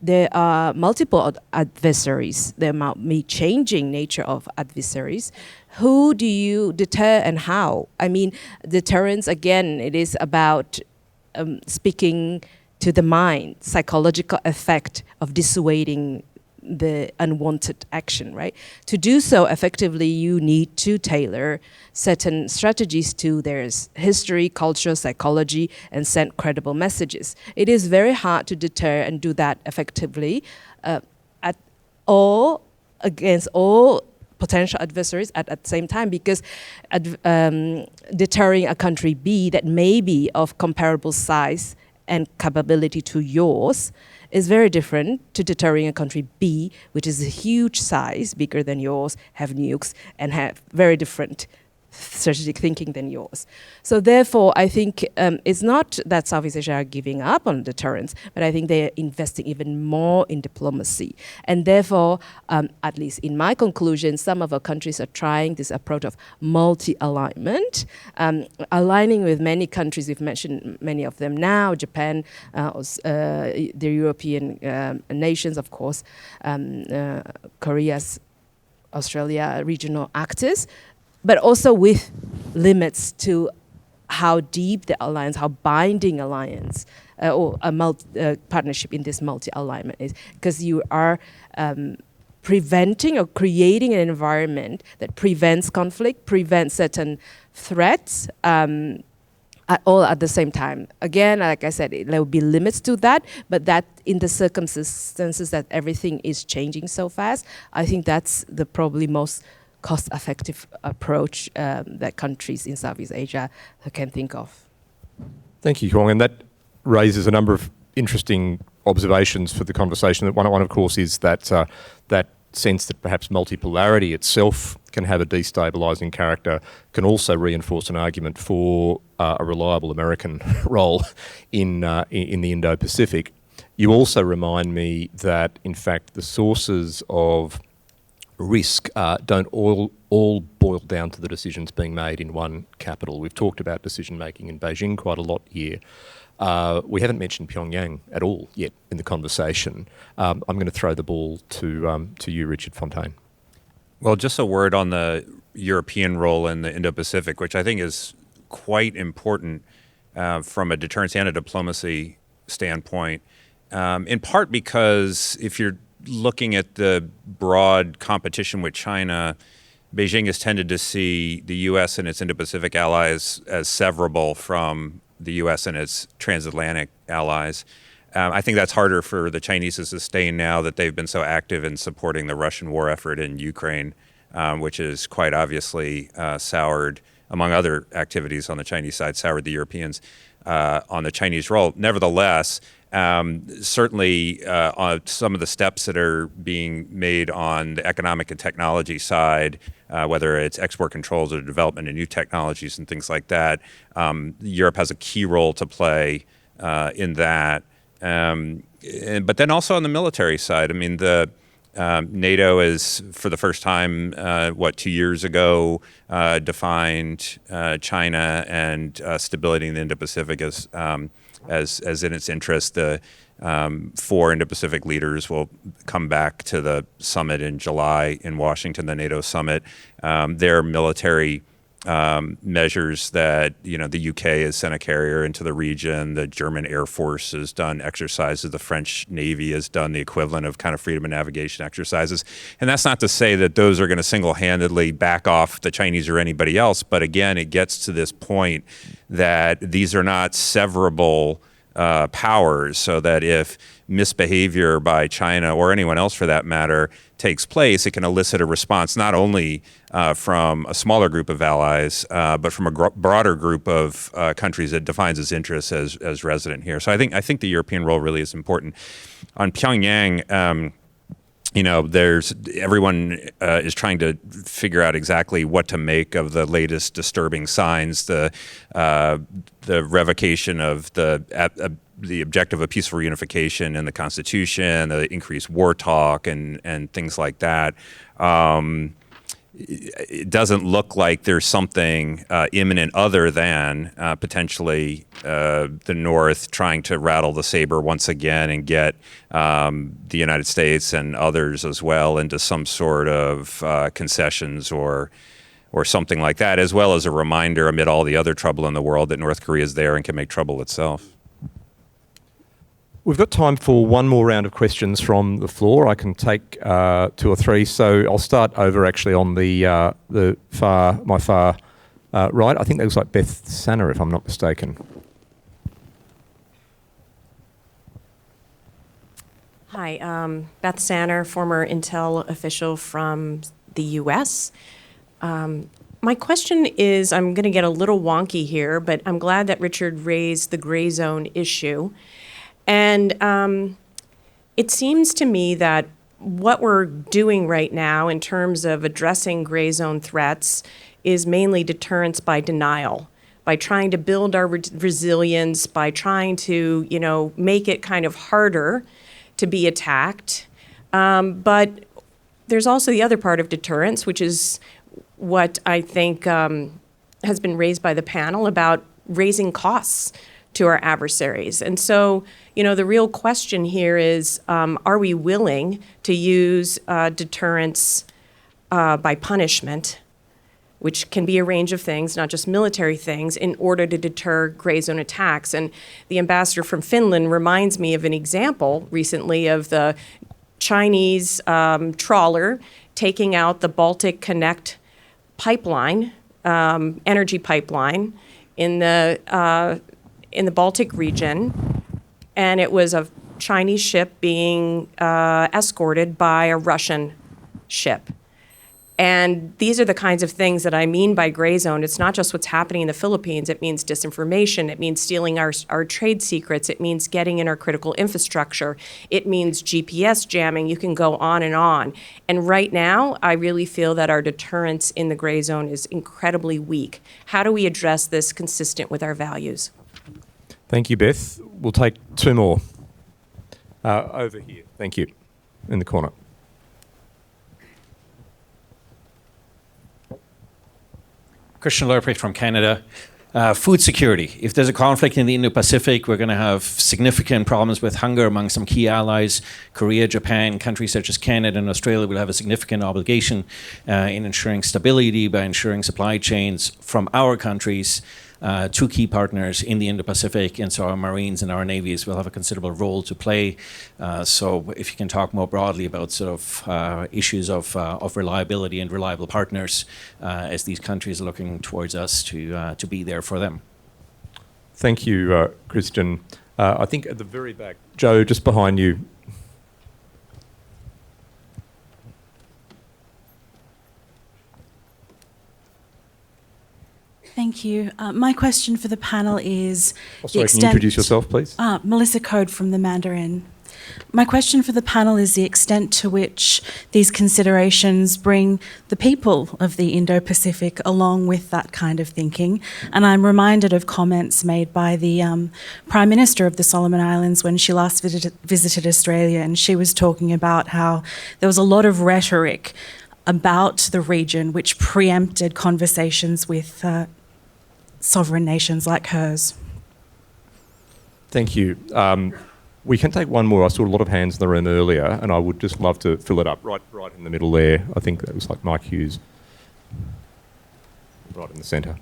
there are multiple adversaries, there might be changing nature of adversaries. Who do you deter and how? I mean, deterrence, again, it is about speaking to the mind, psychological effect of dissuading the unwanted action, right? To do so effectively, you need to tailor certain strategies to their history, culture, psychology, and send credible messages. It is very hard to deter and do that effectively against all potential adversaries at the same time, because deterring a country B that may be of comparable size and capability to yours is very different to deterring a country B, which is a huge size, bigger than yours, have nukes, and have very different strategic thinking than yours. So therefore, I think it's not that Southeast Asia are giving up on deterrence, but I think they're investing even more in diplomacy. And therefore, at least in my conclusion, some of our countries are trying this approach of multi-alignment, aligning with many countries. We've mentioned many of them now, Japan, the European nations, of course, Korea's, Australia, regional actors, but also with limits to how deep the alliance, how binding alliance or a partnership in this multi-alignment is, because you are preventing or creating an environment that prevents conflict, prevents certain threats, all at the same time. Again, like I said, there will be limits to that, but that in the circumstances that everything is changing so fast, I think that's the probably most cost-effective approach that countries in Southeast Asia can think of. Thank you, Huong. And that raises a number of interesting observations for the conversation. One, of course, is that that sense that perhaps multipolarity itself can have a destabilising character, can also reinforce an argument for a reliable American role in the Indo-Pacific. You also remind me that, in fact, the sources of risk don't all boil down to the decisions being made in one capital. We've talked about decision-making in Beijing quite a lot here. We haven't mentioned Pyongyang at all yet in the conversation. I'm going to throw the ball to you, Richard Fontaine. Well, just a word on the European role in the Indo-Pacific, which I think is quite important from a deterrence and a diplomacy standpoint, in part because if you're looking at the broad competition with China, Beijing has tended to see the U.S. and its Indo-Pacific allies as severable from the U.S. and its transatlantic allies. I think that's harder for the Chinese to sustain now that they've been so active in supporting the Russian war effort in Ukraine, which is quite obviously soured, among other activities on the Chinese side, soured the Europeans on the Chinese role. Nevertheless, certainly on some of the steps that are being made on the economic and technology side, whether it's export controls or development of new technologies and things like that, Europe has a key role to play in that. But then also on the military side, I mean, the NATO is, for the first time, 2 years ago, defined China and stability in the Indo-Pacific as in its interest. The 4 Indo-Pacific leaders will come back to the summit in July in Washington, the NATO summit. Their military measures that, the UK has sent a carrier into the region, the German Air Force has done exercises, the French Navy has done the equivalent of kind of freedom of navigation exercises. And that's not to say that those are going to single-handedly back off the Chinese or anybody else, but again, it gets to this point that these are not severable powers, so that if misbehavior by China or anyone else for that matter takes place, it can elicit a response not only from a smaller group of allies, but from a broader group of countries that defines its interests as resident here. So I think the European role really is important. On Pyongyang, everyone is trying to figure out exactly what to make of the latest disturbing signs, the revocation of the objective of peaceful reunification in the Constitution, the increased war talk, and things like that. It doesn't look like there's something imminent other than potentially the North trying to rattle the saber once again and get the United States and others as well into some sort of concessions or something like that, as well as a reminder amid all the other trouble in the world that North Korea is there and can make trouble itself. We've got time for one more round of questions from the floor. I can take 2 or 3. So I'll start over actually on my far right. I think that looks like Beth Sanner, if I'm not mistaken. Hi, Beth Sanner, former Intel official from the U.S. My question is, I'm going to get a little wonky here, but I'm glad that Richard raised the gray zone issue. And it seems to me that what we're doing right now in terms of addressing gray zone threats is mainly deterrence by denial, by trying to build our resilience, by trying to, make it kind of harder to be attacked. But there's also the other part of deterrence, which is what I think has been raised by the panel about raising costs to our adversaries. And so, the real question here is, are we willing to use deterrence by punishment, which can be a range of things, not just military things, in order to deter gray zone attacks? And the ambassador from Finland reminds me of an example recently of the Chinese trawler taking out the Baltic Connect pipeline, energy pipeline, in the Baltic region, and it was a Chinese ship being escorted by a Russian ship. And these are the kinds of things that I mean by gray zone. It's not just what's happening in the Philippines. It means disinformation. It means stealing our trade secrets. It means getting in our critical infrastructure. It means GPS jamming. You can go on and on. And right now, I really feel that our deterrence in the gray zone is incredibly weak. How do we address this consistent with our values? Thank you, Beth. We'll take two more. Over here. Thank you. In the corner. Christian Lurpich from Canada. Food security. If there's a conflict in the Indo-Pacific, we're going to have significant problems with hunger among some key allies. Korea, Japan, countries such as Canada and Australia will have a significant obligation in ensuring stability by ensuring supply chains from our countries to key partners in the Indo-Pacific, and so our Marines and our navies will have a considerable role to play. So if you can talk more broadly about sort of issues of reliability and reliable partners as these countries are looking towards us to be there for them. Thank you, Christian. I think at the very back, Joe, just behind you. Thank you. My question for the panel is... Sorry, can you introduce yourself, please? Melissa Code from the Mandarin. My question for the panel is the extent to which these considerations bring the people of the Indo-Pacific along with that kind of thinking. And I'm reminded of comments made by the Prime Minister of the Solomon Islands when she last visited Australia, and she was talking about how there was a lot of rhetoric about the region which preempted conversations with sovereign nations like hers. Thank you. We can take one more. I saw a lot of hands in the room earlier, and I would just love to fill it up right in the middle there. I think that was like Mike Hughes, right in the centre.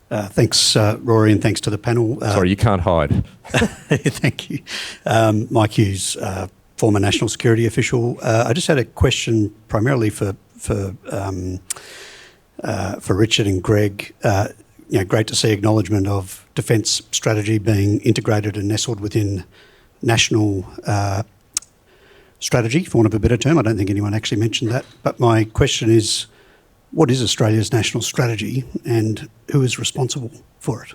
Thanks, Rory, and thanks to the panel. Sorry, you can't hide. Thank you. Mike Hughes, former national security official. I just had a question primarily for Richard and Greg. Great to see acknowledgement of defence strategy being integrated and nestled within national strategy, for want of a better term. I don't think anyone actually mentioned that. But my question is, what is Australia's national strategy and who is responsible for it?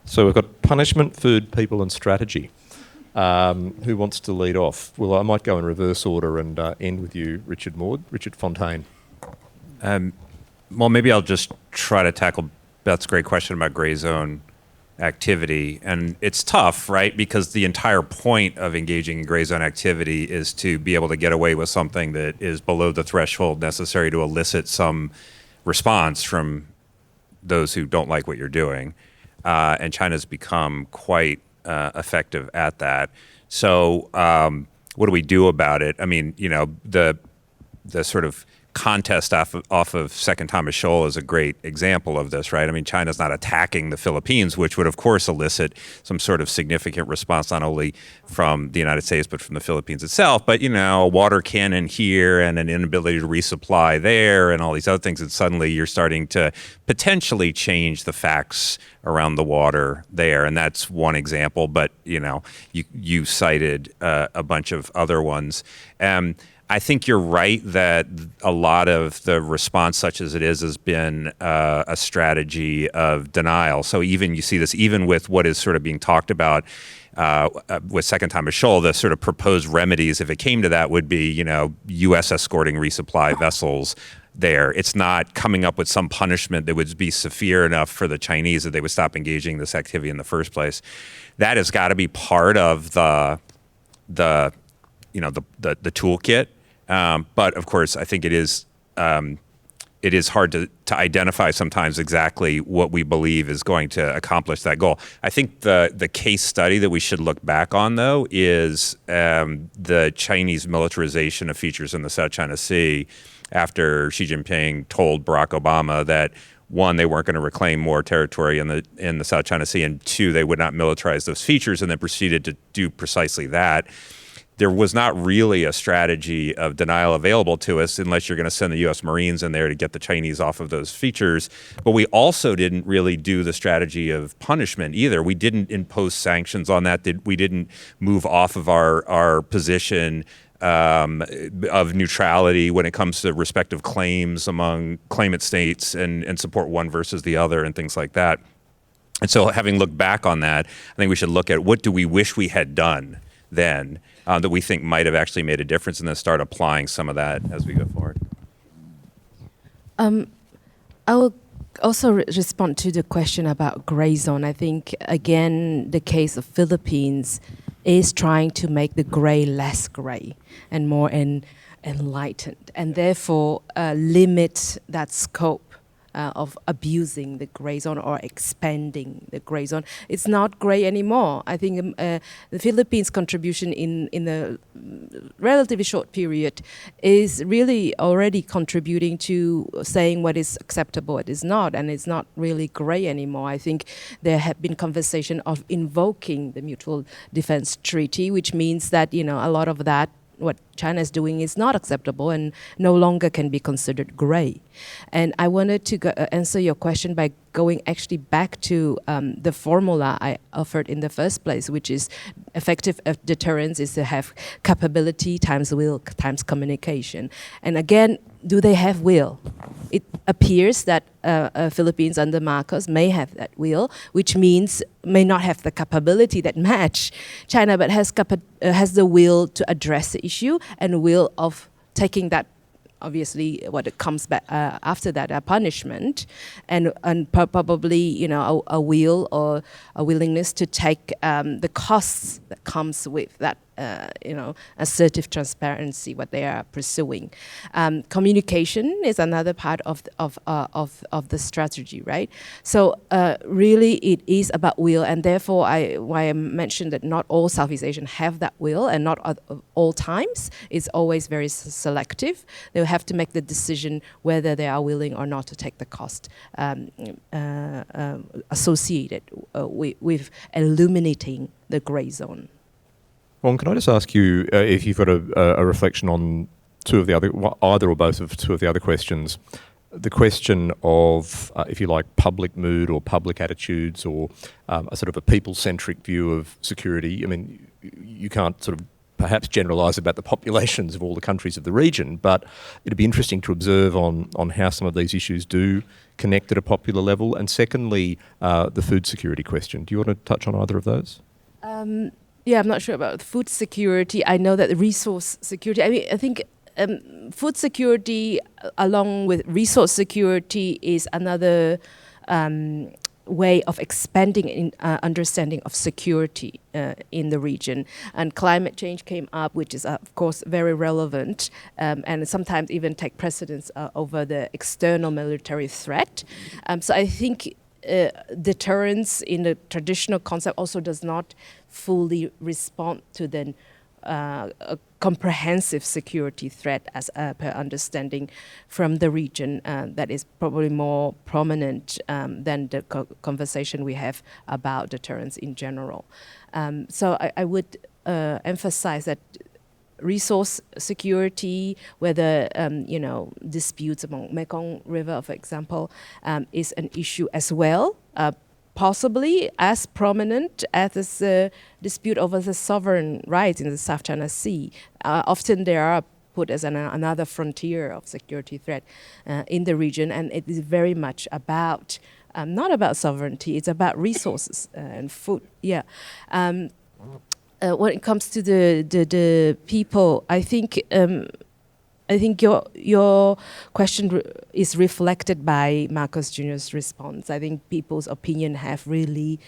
So we've got punishment, food, people and strategy. Who wants to lead off? Well, I might go in reverse order and end with you, Richard Maude. Richard Fontaine. Well, maybe I'll just try to tackle Beth's great question about gray zone activity. And it's tough, right? Because the entire point of engaging in gray zone activity is to be able to get away with something that is below the threshold necessary to elicit some response from those who don't like what you're doing. And China's become quite effective at that. So what do we do about it? I mean, the sort of contest off of Second Thomas Shoal is a great example of this, right? I mean, China's not attacking the Philippines, which would, of course, elicit some sort of significant response, not only from the United States, but from the Philippines itself. But, a water cannon here and an inability to resupply there and all these other things. And suddenly you're starting to potentially change the facts around the water there. And that's one example. But, you cited a bunch of other ones. I think you're right that a lot of the response, such as it is, has been a strategy of denial. So even you see this even with what is sort of being talked about with Second Thomas Shoal, the sort of proposed remedies, if it came to that, would be, U.S. escorting resupply vessels there. It's not coming up with some punishment that would be severe enough for the Chinese that they would stop engaging in this activity in the first place. That has got to be part of the toolkit. But of course, I think it is hard to identify sometimes exactly what we believe is going to accomplish that goal. I think the case study that we should look back on, though, is the Chinese militarization of features in the South China Sea after Xi Jinping told Barack Obama that, one, they weren't going to reclaim more territory in the South China Sea, and two, they would not militarize those features, and then proceeded to do precisely that. There was not really a strategy of denial available to us unless you're going to send the U.S. Marines in there to get the Chinese off of those features. But we also didn't really do the strategy of punishment either. We didn't impose sanctions on that. We didn't move off of our position of neutrality when it comes to respective claims among claimant states and support one versus the other and things like that. And so having looked back on that, I think we should look at what do we wish we had done then that we think might have actually made a difference, and then start applying some of that as we go forward. I will also respond to the question about gray zone. I think, again, the case of Philippines is trying to make the gray less gray and more enlightened, and therefore limit that scope of abusing the gray zone or expanding the gray zone. It's not gray anymore. I think the Philippines' contribution in a relatively short period is really already contributing to saying what is acceptable, what is not, and it's not really gray anymore. I think there have been conversation of invoking the Mutual Defense Treaty, which means that, a lot of that, what China is doing is not acceptable and no longer can be considered gray. And I wanted to answer your question by going actually back to the formula I offered in the first place, which is effective deterrence is to have capability times will times communication. And again, do they have will? It appears that Philippines under Marcos may have that will, which means may not have the capability that match China, but has the will to address the issue and will of taking that, obviously, what it comes back after that, a punishment, and probably, a will or a willingness to take the costs that comes with that, assertive transparency, what they are pursuing. Communication is another part of the strategy, right? So really, it is about will, and therefore, why I mentioned that not all Southeast Asians have that will, and not at all times. It's always very selective. They have to make the decision whether they are willing or not to take the cost associated with illuminating the gray zone. Huong, can I just ask you if you've got a reflection on either or both of two of the other questions? The question of, if you like, public mood or public attitudes, or a sort of a people-centric view of security. I mean, you can't sort of perhaps generalise about the populations of all the countries of the region, but it'd be interesting to observe on how some of these issues do connect at a popular level. And secondly, the food security question. Do you want to touch on either of those? Yeah, I'm not sure about food security. I know that the resource security, I think food security along with resource security is another way of expanding in understanding of security in the region. And climate change came up, which is, of course, very relevant and sometimes even take precedence over the external military threat. So I think deterrence in the traditional concept also does not fully respond to the a comprehensive security threat as per understanding from the region that is probably more prominent than the conversation we have about deterrence in general. So I would emphasize that resource security, whether disputes among Mekong River, for example, is an issue as well. Possibly as prominent as this dispute over the sovereign rights in the South China Sea. Often there are put as another frontier of security threat in the region, and it is very much about not about sovereignty. It's about resources and food. Yeah. When it comes to the people, I think your question is reflected by Marcos Jr.'s response. I think people's opinion have really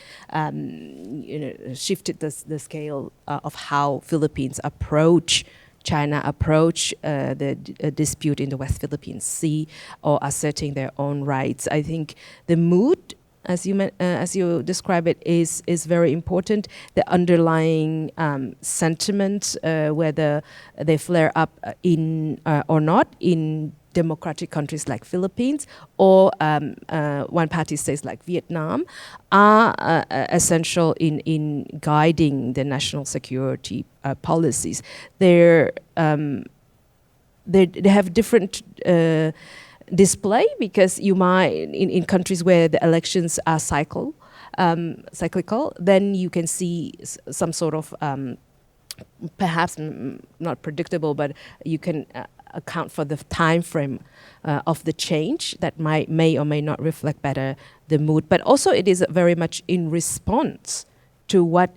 shifted the scale of how Philippines approach China, approach the dispute in the West Philippine Sea, or asserting their own rights. I think the mood, as you describe it, is very important. The underlying sentiment, whether they flare up in or not in democratic countries like Philippines or one-party states like Vietnam, are essential in guiding the national security policies. They have different display, because you might in countries where the elections are cyclical, then you can see some sort of perhaps not predictable, but you can account for the time frame of the change that may or may not reflect better the mood. But also it is very much in response to what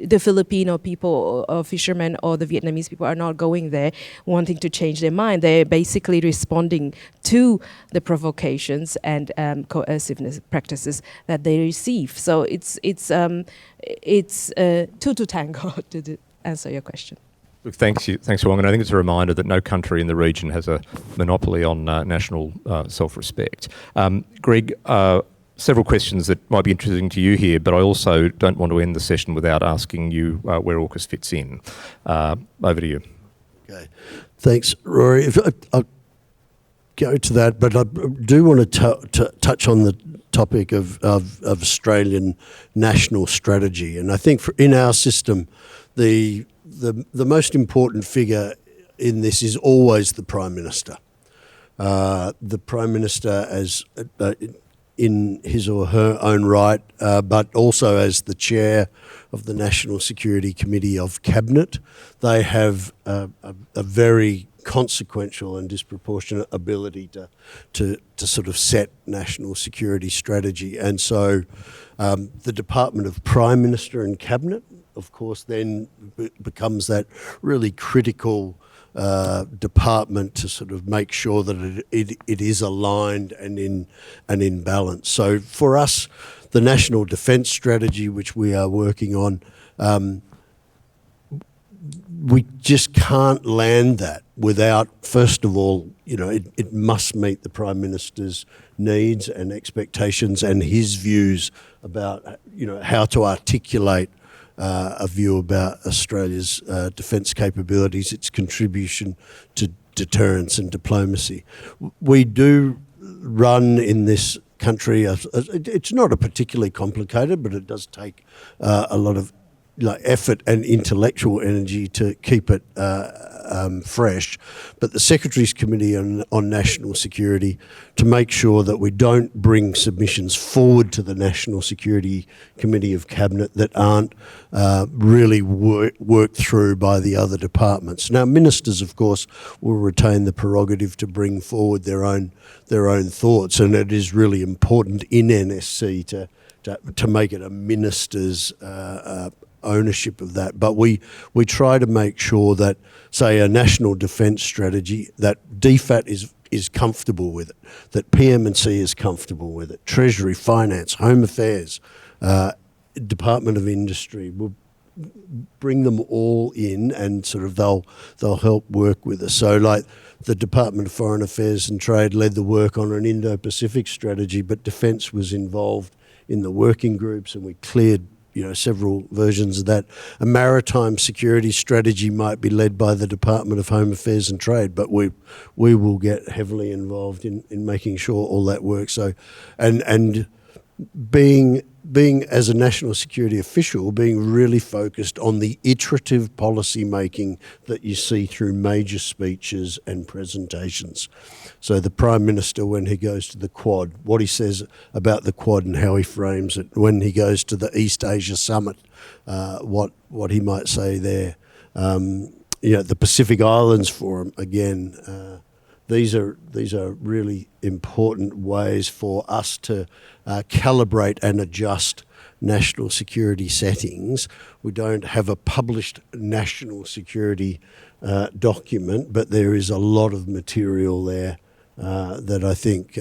the Filipino people or fishermen or the Vietnamese people are not going there wanting to change their mind. They're basically responding to the provocations and coerciveness practices that they receive. So it's two to tango, to answer your question. Look, thanks, Huong. And I think it's a reminder that no country in the region has a monopoly on national self-respect. Greg, several questions that might be interesting to you here, but I also don't want to end the session without asking you where AUKUS fits in. Over to you. Okay, thanks, Rory. I'll go to that, but I do want to touch on the topic of Australian national strategy. And I think in our system, the most important figure in this is always the Prime Minister. The Prime Minister as in his or her own right, but also as the chair of the National Security Committee of Cabinet. They have a very consequential and disproportionate ability to sort of set national security strategy. And so the Department of Prime Minister and Cabinet, of course, then becomes that really critical department to sort of make sure that it is aligned and in balance. So for us, the National Defence Strategy, which we are working on, we just can't land that without, first of all, it must meet the Prime Minister's needs and expectations and his views about, how to articulate a view about Australia's defence capabilities, its contribution to deterrence and diplomacy. We do run in this country, it's not a particularly complicated, but it does take a lot of effort and intellectual energy to keep it fresh. But the Secretary's Committee on National Security, to make sure that we don't bring submissions forward to the National Security Committee of Cabinet that aren't really worked through by the other departments. Now, ministers, of course, will retain the prerogative to bring forward their own thoughts, and it is really important in NSC to make it a minister's ownership of that. But we try to make sure that, say, a national defence strategy, that DFAT is comfortable with it, that PM&C is comfortable with it, Treasury, Finance, Home Affairs, Department of Industry, will bring them all in, and sort of they'll help work with us. So like the Department of Foreign Affairs and Trade led the work on an Indo-Pacific strategy, but Defence was involved in the working groups, and we cleared several versions of that. A maritime security strategy might be led by the Department of Home Affairs and Trade, but we will get heavily involved in making sure all that works. So, and being as a national security official, being really focused on the iterative policy making that you see through major speeches and presentations. So the Prime Minister, when he goes to the Quad, what he says about the Quad and how he frames it. When he goes to the East Asia Summit, what he might say there. the Pacific Islands Forum, again, these are really important ways for us to calibrate and adjust national security settings. We don't have a published national security document, but there is a lot of material there that I think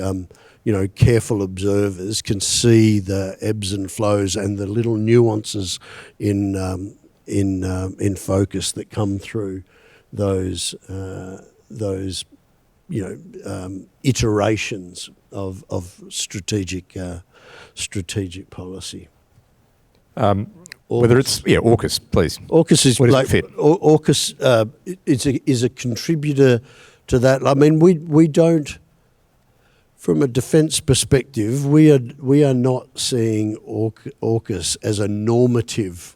careful observers can see the ebbs and flows and the little nuances in focus that come through those iterations of strategic policy. Whether it's AUKUS, please. AUKUS is where does it fit? AUKUS is a contributor to that. I mean, we don't. From a defence perspective, we are not seeing AUKUS as a normative.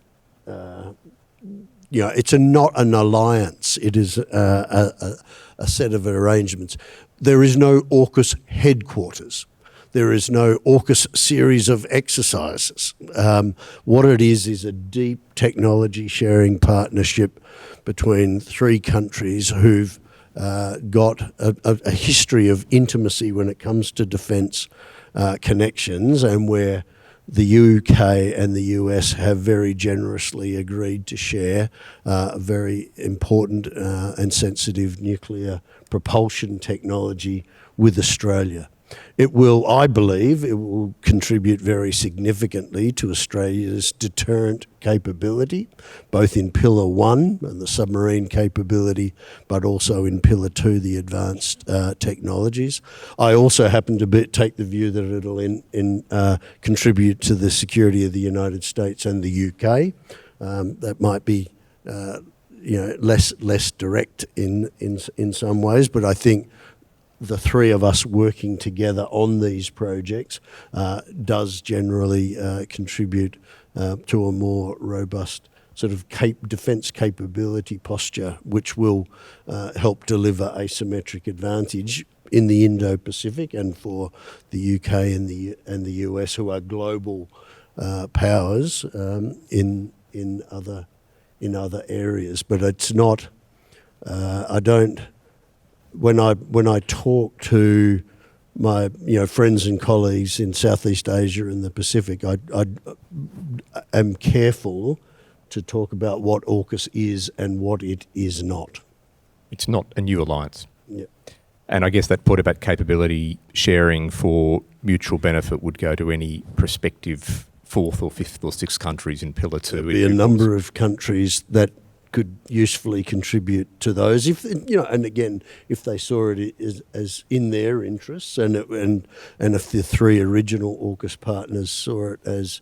It's not an alliance. It is a set of arrangements. There is no AUKUS headquarters. There is no AUKUS series of exercises. What it is a deep technology sharing partnership between three countries who've got a history of intimacy when it comes to defence connections, and where the UK and the US have very generously agreed to share very important and sensitive nuclear propulsion technology with Australia. I believe it will contribute very significantly to Australia's deterrent capability, both in Pillar 1 and the submarine capability, but also in Pillar 2, the advanced technologies. I also happen to take the view that it'll contribute to the security of the United States and the UK. That might be less direct in some ways, but I think the three of us working together on these projects does generally contribute to a more robust sort of defence capability posture, which will help deliver asymmetric advantage in the Indo-Pacific and for the UK and the US, who are global powers in other areas. But it's not. I don't. When I talk to my friends and colleagues in Southeast Asia and the Pacific, I am careful to talk about what AUKUS is and what it is not. It's not a new alliance. Yeah. And I guess that point about capability sharing for mutual benefit would go to any prospective fourth or fifth or sixth countries in Pillar 2. There'll be a number of countries that could usefully contribute to those, if and again, if they saw it as in their interests, and if the three original AUKUS partners saw it as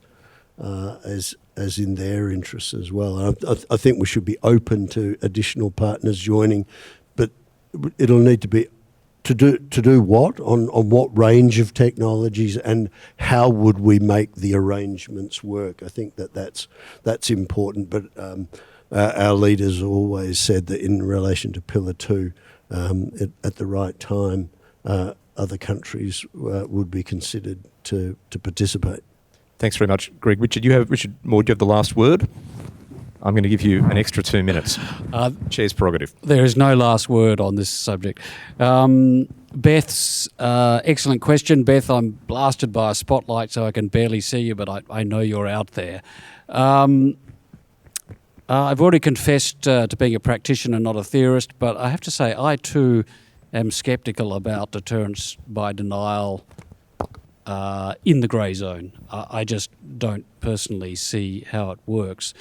in their interests as well. I think we should be open to additional partners joining, but it'll need to be to do what on what range of technologies, and how would we make the arrangements work. I think that's important, but. Our leaders always said that in relation to Pillar 2, at the right time, other countries would be considered to participate. Thanks very much, Greg. Richard Maude, you have the last word. I'm going to give you an extra 2 minutes. Chair's prerogative. There is no last word on this subject. Beth's excellent question. Beth, I'm blasted by a spotlight so I can barely see you, but I know you're out there. I've already confessed to being a practitioner, not a theorist, but I have to say I too am sceptical about deterrence by denial in the grey zone. I just don't personally see how it works.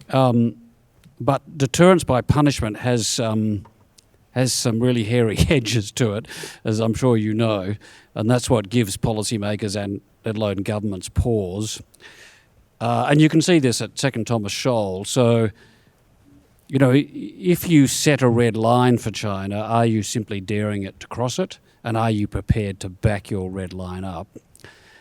But deterrence by punishment has some really hairy edges to it, as I'm sure you know, and that's what gives policymakers and let alone governments pause. And you can see this at Second Thomas Shoal. So, if you set a red line for China, are you simply daring it to cross it? And are you prepared to back your red line up?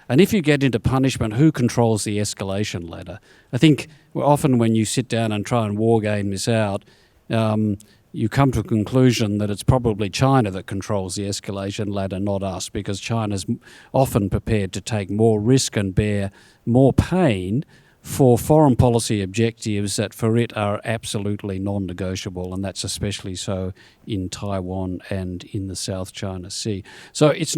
And if you get into punishment, who controls the escalation ladder? I think often when you sit down and try and war game this out, you come to a conclusion that it's probably China that controls the escalation ladder, not us, because China's often prepared to take more risk and bear more pain for foreign policy objectives that for it are absolutely non-negotiable, and that's especially so in Taiwan and in the South China Sea. So it's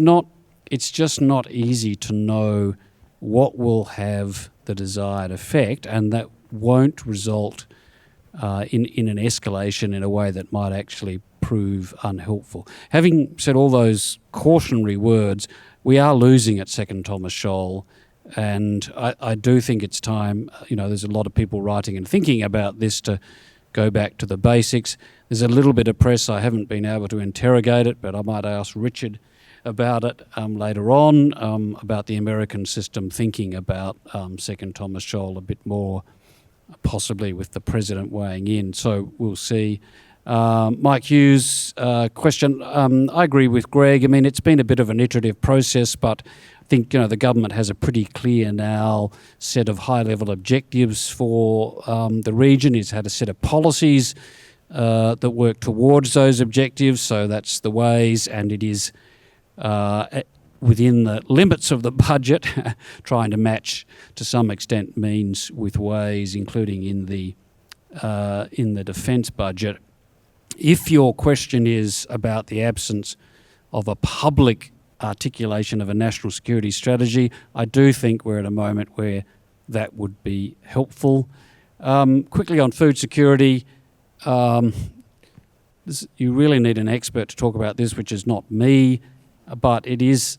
just not easy to know what will have the desired effect, and that won't result in an escalation in a way that might actually prove unhelpful. Having said all those cautionary words, we are losing at Second Thomas Shoal. And I do think it's time, there's a lot of people writing and thinking about this, to go back to the basics. There's a little bit of press. I haven't been able to interrogate it, but I might ask Richard about it later on, about the American system thinking about Second Thomas Shoal a bit more, possibly with the president weighing in. So we'll see. Mike Hughes' question, I agree with Greg. I mean, it's been a bit of an iterative process, but I think the government has a pretty clear now set of high-level objectives for the region. It's had a set of policies that work towards those objectives, so that's the ways, and it is within the limits of the budget, trying to match to some extent means with ways, including in the defence budget. If your question is about the absence of a public articulation of a national security strategy, I do think we're at a moment where that would be helpful. Quickly on food security, you really need an expert to talk about this, which is not me, but it is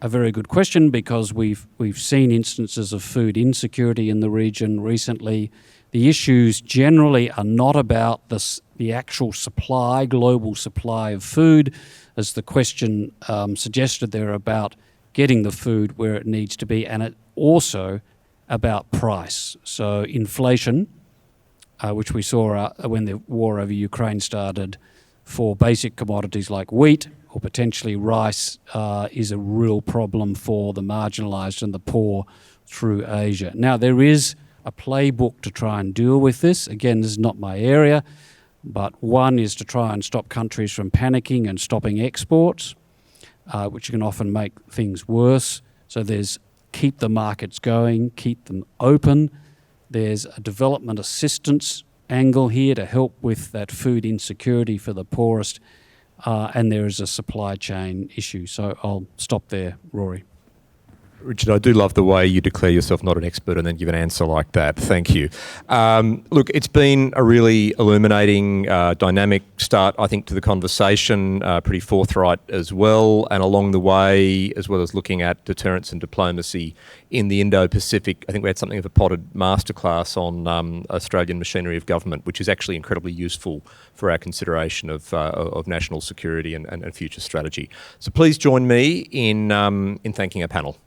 a very good question because we've seen instances of food insecurity in the region recently. The issues generally are not about the actual supply, global supply of food, as the question suggested. They're about getting the food where it needs to be, and it also about price. So inflation, which we saw when the war over Ukraine started, for basic commodities like wheat or potentially rice, is a real problem for the marginalised and the poor through Asia. Now, there is a playbook to try and deal with this. Again, this is not my area, but one is to try and stop countries from panicking and stopping exports, which can often make things worse. So there's keep the markets going, keep them open. There's a development assistance angle here to help with that food insecurity for the poorest, and there is a supply chain issue. So I'll stop there, Rory. Richard, I do love the way you declare yourself not an expert and then give an answer like that. Thank you. Look, it's been a really illuminating, dynamic start, I think, to the conversation, pretty forthright as well. And along the way, as well as looking at deterrence and diplomacy in the Indo-Pacific, I think we had something of a potted masterclass on Australian machinery of government, which is actually incredibly useful for our consideration of national security and future strategy. So please join me in thanking our panel.